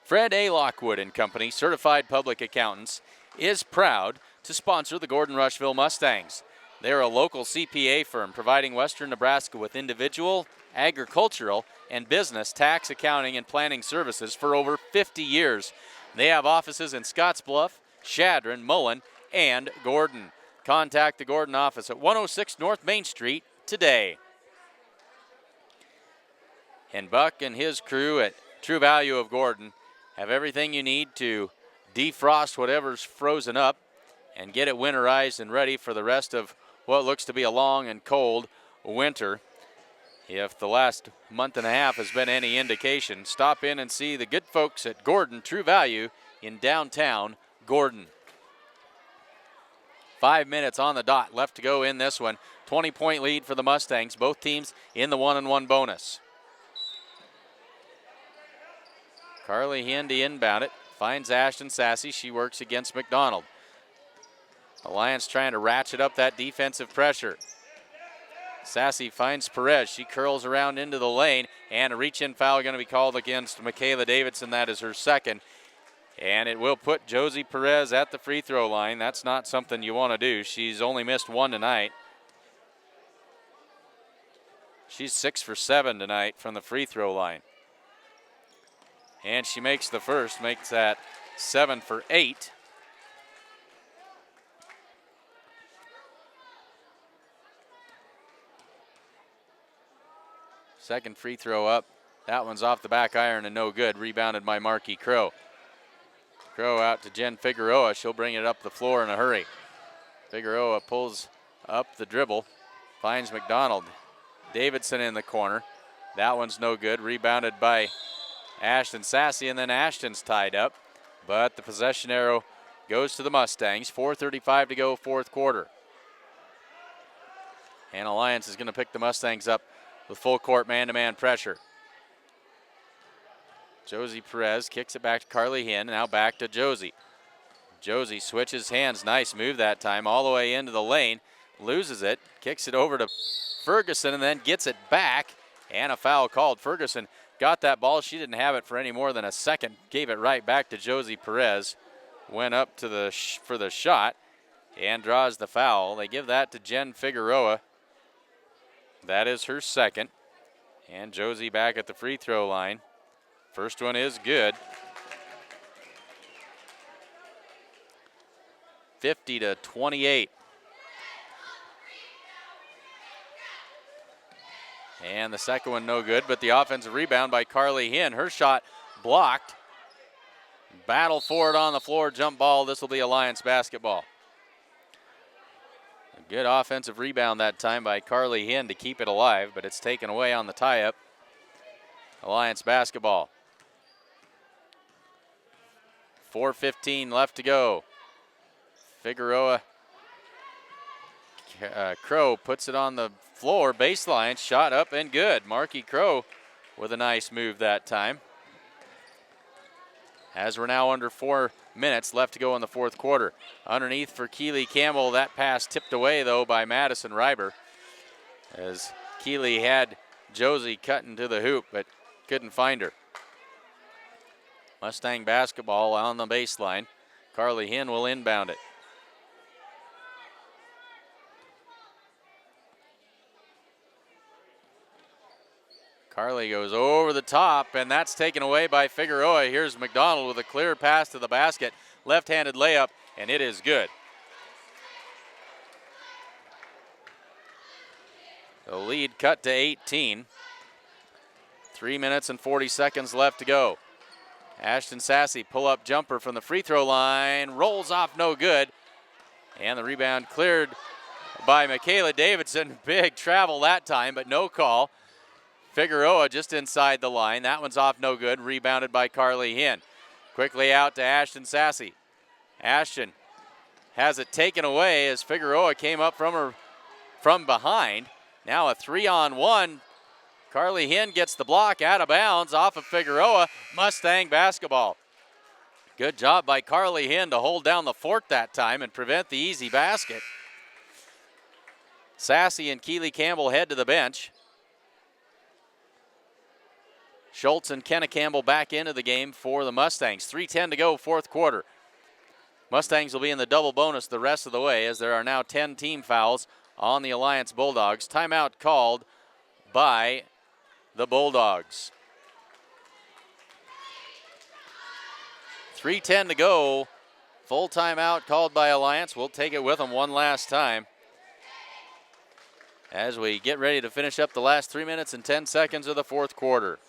Fred A. Lockwood and Company, certified public accountants, is proud to sponsor the Gordon-Rushville Mustangs. They're a local CPA firm providing Western Nebraska with individual, agricultural, and business tax, accounting, and planning services for over 50 years. They have offices in Scottsbluff, Chadron, Mullen, and Gordon. Contact the Gordon office at 106 North Main Street today. And Buck and his crew at True Value of Gordon have everything you need to defrost whatever's frozen up and get it winterized and ready for the rest of what looks to be a long and cold winter. If the last month and a half has been any indication, stop in and see the good folks at Gordon True Value in downtown Gordon. 5 minutes on the dot left to go in this one. 20-point lead for the Mustangs, both teams in the 1-on-1 bonus. Carly Hinn to inbound it, finds Ashton Sassy. She works against McDonald. Alliance trying to ratchet up that defensive pressure. Sassy finds Perez. She curls around into the lane, and a reach-in foul going to be called against Michaela Davidson. That is her second. And it will put Josie Perez at the free throw line. That's not something you want to do. She's only missed one tonight. She's 6 for 7 tonight from the free throw line. And she makes the first, makes that 7 for 8. Second free throw up. That one's off the back iron and no good. Rebounded by Marky Crow. Crow out to Jen Figueroa. She'll bring it up the floor in a hurry. Figueroa pulls up the dribble, finds McDonald. Davidson in the corner. That one's no good. Rebounded by Ashton Sassy, and then Ashton's tied up. But the possession arrow goes to the Mustangs. 4:35 to go, fourth quarter. And Alliance is going to pick the Mustangs up with full court man-to-man pressure. Josie Perez kicks it back to Carly Hinn. Now back to Josie. Josie switches hands. Nice move that time all the way into the lane. Loses it. Kicks it over to Ferguson and then gets it back. And a foul called. Ferguson got that ball. She didn't have it for any more than a second. Gave it right back to Josie Perez. Went up to for the shot and draws the foul. They give that to Jen Figueroa. That is her second. And Josie back at the free throw line. First one is good. 50-28. And the second one no good, but the offensive rebound by Carly Hinn. Her shot blocked. Battle for it on the floor, jump ball. This will be Alliance basketball. A good offensive rebound that time by Carly Hinn to keep it alive, but it's taken away on the tie-up. Alliance basketball. 4:15 left to go. Figueroa, Crow puts it on the floor, baseline, shot up and good. Marky Crow with a nice move that time. As we're now under 4 minutes left to go in the fourth quarter. Underneath for Keely Campbell, that pass tipped away though by Madison Reiber. As Keely had Josie cutting to the hoop, but couldn't find her. Mustang basketball on the baseline. Carly Hinn will inbound it. Carly goes over the top, and that's taken away by Figueroa. Here's McDonald with a clear pass to the basket. Left-handed layup, and it is good. The lead cut to 18. 3 minutes and 40 seconds left to go. Ashton Sassy, pull-up jumper from the free throw line, rolls off no good. And the rebound cleared by Michaela Davidson. Big travel that time, but no call. Figueroa just inside the line. That one's off no good, rebounded by Carly Hinn. Quickly out to Ashton Sassy. Ashton has it taken away as Figueroa came up from behind. Now a 3-on-1. Carly Hinn gets the block out of bounds off of Figueroa. Mustang basketball. Good job by Carly Hinn to hold down the fort that time and prevent the easy basket. Sassy and Keely Campbell head to the bench. Schultz and Kenna Campbell back into the game for the Mustangs. 3:10 to go, fourth quarter. Mustangs will be in the double bonus the rest of the way as there are now 10 team fouls on the Alliance Bulldogs. Timeout called by the Bulldogs. 3:10 to go. Full timeout called by Alliance. We'll take it with them one last time as we get ready to finish up the last 3 minutes and 10 seconds of the fourth quarter.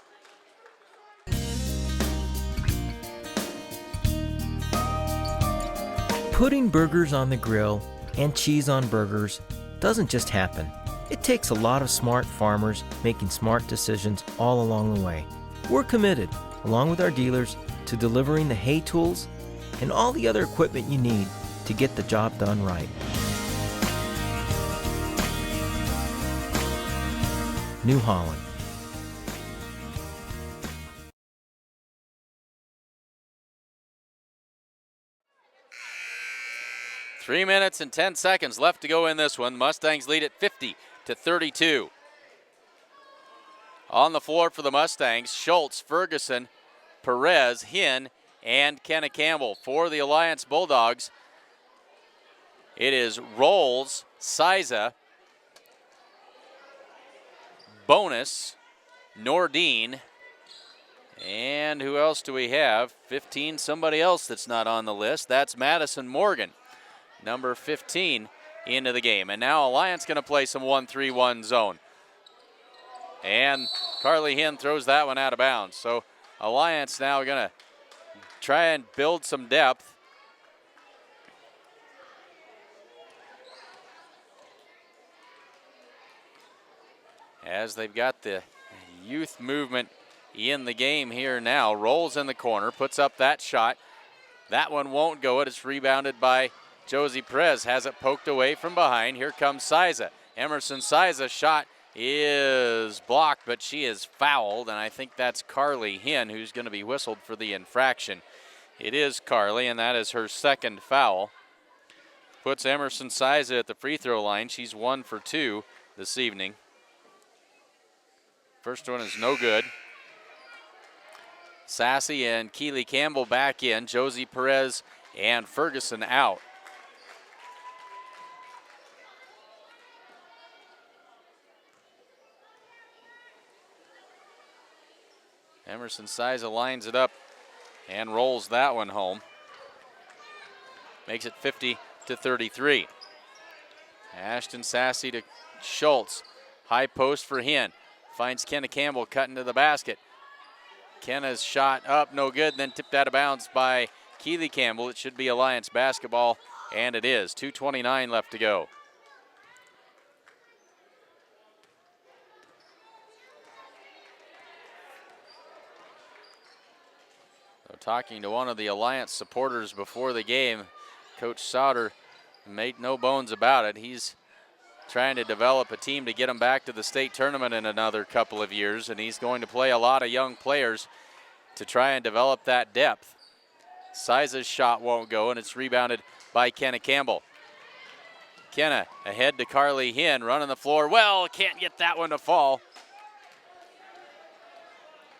Putting burgers on the grill and cheese on burgers doesn't just happen. It takes a lot of smart farmers making smart decisions all along the way. We're committed, along with our dealers, to delivering the hay tools and all the other equipment you need to get the job done right. New Holland. 3 minutes and 10 seconds left to go in this one. Mustangs lead at 50-32. On the floor for the Mustangs, Schultz, Ferguson, Perez, Hinn, and Kenna Campbell. For the Alliance Bulldogs, it is Rolls, Siza, Bonus, Nordine, and who else do we have? 15, somebody else that's not on the list. That's Madison Morgan, number 15, into the game. And now Alliance going to play some 1-3-1 zone. And Carly Hinn throws that one out of bounds. So Alliance now going to try and build some depth. As they've got the youth movement in the game here now. Rolls in the corner, puts up that shot. That one won't go. It's rebounded by Josie Perez. Has it poked away from behind. Here comes Siza. Emerson Siza's shot is blocked, but she is fouled, and I think that's Carly Hinn who's going to be whistled for the infraction. It is Carly, and that is her second foul. Puts Emerson Siza at the free throw line. She's 1 for 2 this evening. First one is no good. Sassy and Keely Campbell back in. Josie Perez and Ferguson out. Emerson Siza lines it up and rolls that one home. Makes it 50-33. Ashton Sassy to Schultz. High post for Hinn. Finds Kenna Campbell cutting to the basket. Kenna's shot up, no good, then tipped out of bounds by Keely Campbell. It should be Alliance basketball, and it is. 2:29 left to go. So talking to one of the Alliance supporters before the game, Coach Sauter made no bones about it. He's trying to develop a team to get them back to the state tournament in another couple of years, and he's going to play a lot of young players to try and develop that depth. Siza's shot won't go, and it's rebounded by Kenna Campbell. Kenna ahead to Carly Hinn, running the floor. Well, can't get that one to fall.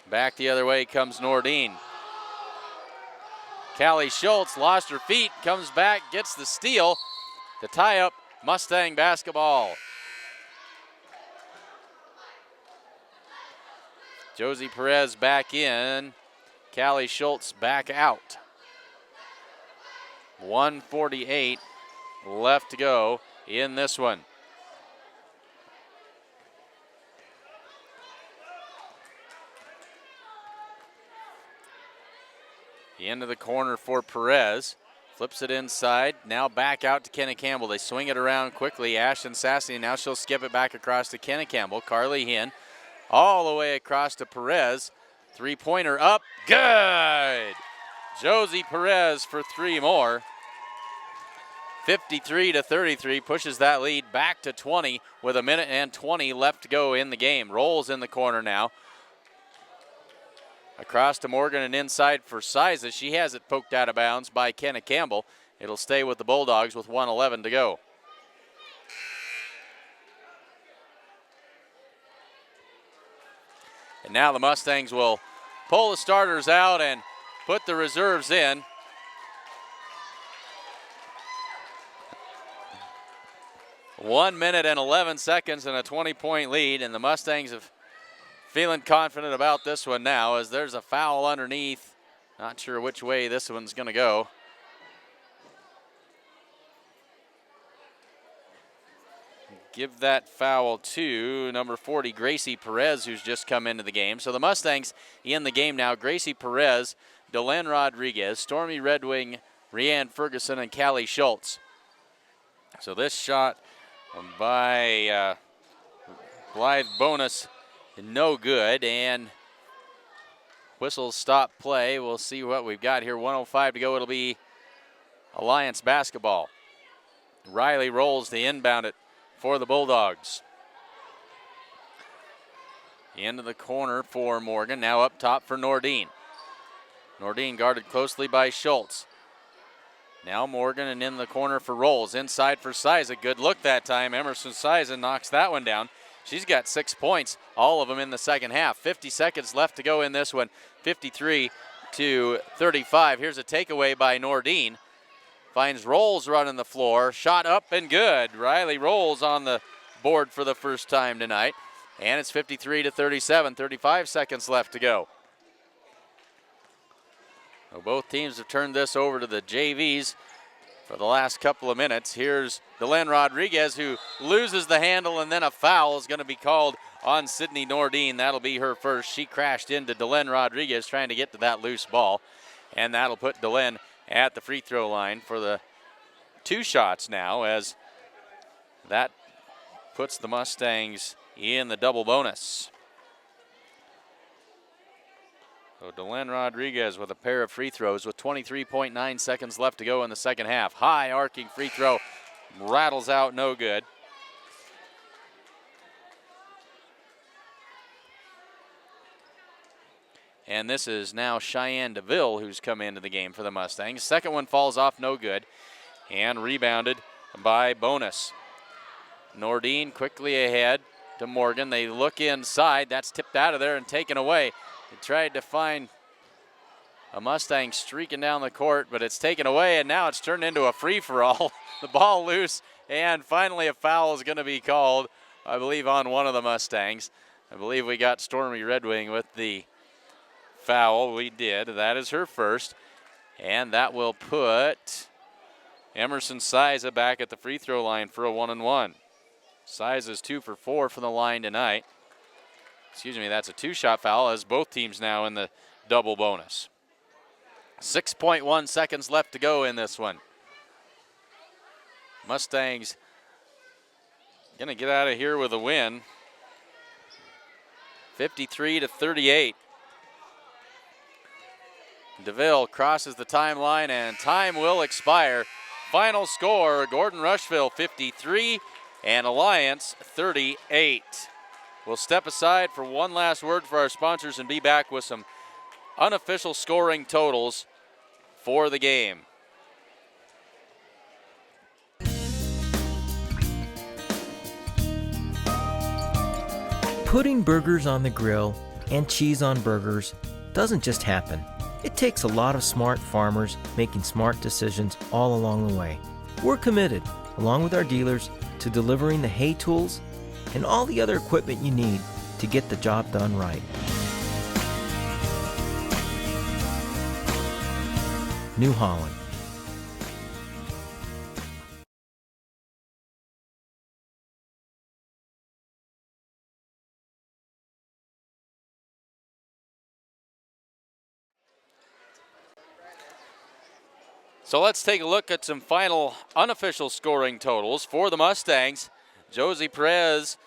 Back the other way comes Nordine. Callie Schultz lost her feet, comes back, gets the steal to tie up Mustang basketball. Josie Perez back in. Callie Schultz back out. 1:48 left to go in this one. The end of the corner for Perez. Flips it inside, now back out to Kenna Campbell. They swing it around quickly. Ashton Sassy, now she'll skip it back across to Kenna Campbell. Carly Hinn all the way across to Perez. Three-pointer up, good! Josie Perez for 3 more. 53-33, pushes that lead back to 20 with 1:20 left to go in the game. Rolls in the corner now. Across to Morgan and inside for Siza. She has it poked out of bounds by Kenna Campbell. It'll stay with the Bulldogs with 1:11 to go. And now the Mustangs will pull the starters out and put the reserves in. One minute and 11 seconds and a 20-point lead, and the Mustangs have feeling confident about this one now as there's a foul underneath. Not sure which way this one's going to go. Give that foul to number 40, Gracie Perez, who's just come into the game. So the Mustangs in the game now. Gracie Perez, Delenn Rodriguez, Stormy Red Wing, Rianne Ferguson, and Callie Schultz. So this shot by Blythe Bonus, no good, and whistles stop play. We'll see what we've got here. 1:05 to go. It'll be Alliance basketball. Riley rolls to inbound it for the Bulldogs. Into the corner for Morgan. Now up top for Nordine. Nordine guarded closely by Schultz. Now Morgan, and in the corner for Rolls. Inside for Siza. Good look that time. Emerson Siza knocks that one down. She's got 6 points, all of them in the second half. 50 seconds left to go in this one. 53-35. Here's a takeaway by Nordine. Finds Rolls running the floor. Shot up and good. Riley Rolls on the board for the first time tonight. And it's 53-37. 35 seconds left to go. So both teams have turned this over to the JVs for the last couple of minutes. Here's Delenn Rodriguez, who loses the handle, and then a foul is going to be called on Sydney Nordine. That'll be her first. She crashed into Delenn Rodriguez trying to get to that loose ball, and that'll put Delenn at the free throw line for the 2 shots now, as that puts the Mustangs in the double bonus. So Delenn Rodriguez with a pair of free throws with 23.9 seconds left to go in the second half. High arcing free throw, rattles out, no good. And this is now Cheyenne DeVille who's come into the game for the Mustangs. Second one falls off, no good. And rebounded by Bonus. Nordine quickly ahead to Morgan. They look inside. That's tipped out of there and taken away. They tried to find a Mustang streaking down the court, but it's taken away, and now it's turned into a free-for-all. The ball loose, and finally a foul is going to be called, I believe, on one of the Mustangs. I believe we got Stormy Red Wing with the foul. We did. That is her first, and that will put Emerson Siza back at the free throw line for a 1-and-1. Siza's 2 for 4 from the line tonight. Excuse me, that's a two-shot foul as both teams now in the double bonus. 6.1 seconds left to go in this one. Mustangs gonna get out of here with a win. 53-38. DeVille crosses the timeline and time will expire. Final score, Gordon-Rushville 53 and Alliance 38. We'll step aside for one last word for our sponsors and be back with some unofficial scoring totals for the game. Putting burgers on the grill and cheese on burgers doesn't just happen. It takes a lot of smart farmers making smart decisions all along the way. We're committed, along with our dealers, to delivering the hay tools and all the other equipment you need to get the job done right. New Holland. So let's take a look at some final unofficial scoring totals for the Mustangs. Josie Perez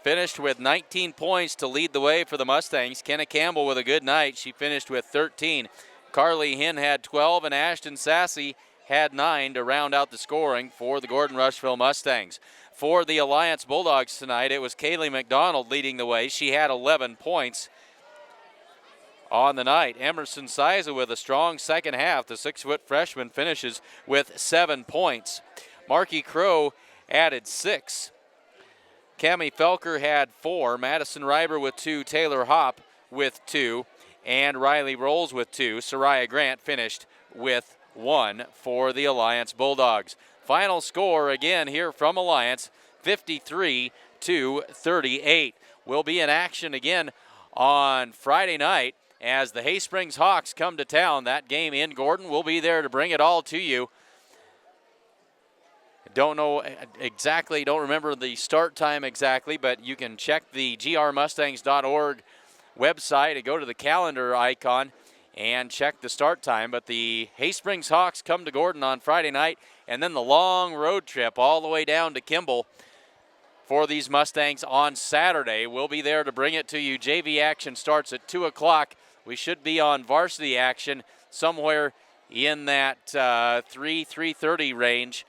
finished with 19 points to lead the way for the Mustangs. Kenna Campbell with a good night. She finished with 13. Carly Hinn had 12, and Ashton Sassy had 9 to round out the scoring for the Gordon-Rushville Mustangs. For the Alliance Bulldogs tonight, it was Kaylee McDonald leading the way. She had 11 points on the night. Emerson Siza with a strong second half. The 6-foot freshman finishes with 7 points. Marky Crow added 6. Cami Felker had 4. Madison Reiber with 2. Taylor Hopp with 2. And Riley Rolls with 2. Soraya Grant finished with 1 for the Alliance Bulldogs. Final score again here from Alliance, 53-38. We'll be in action again on Friday night as the Hay Springs Hawks come to town. That game in Gordon, we'll be there to bring it all to you. Don't know exactly, don't remember the start time exactly, but you can check the grmustangs.org website and go to the calendar icon and check the start time. But the Hay Springs Hawks come to Gordon on Friday night, and then the long road trip all the way down to Kimball for these Mustangs on Saturday. We'll be there to bring it to you. JV action starts at 2 o'clock. We should be on varsity action somewhere in that 3:30 range,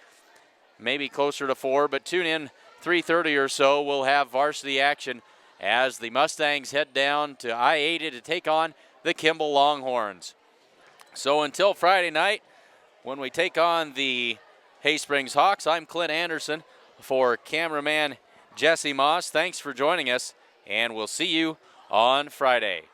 maybe closer to 4, but tune in 3:30 or so. We'll have varsity action as the Mustangs head down to I-80 to take on the Kimball Longhorns. So until Friday night, when we take on the Hay Springs Hawks, I'm Clint Anderson for cameraman Jesse Moss. Thanks for joining us, and we'll see you on Friday.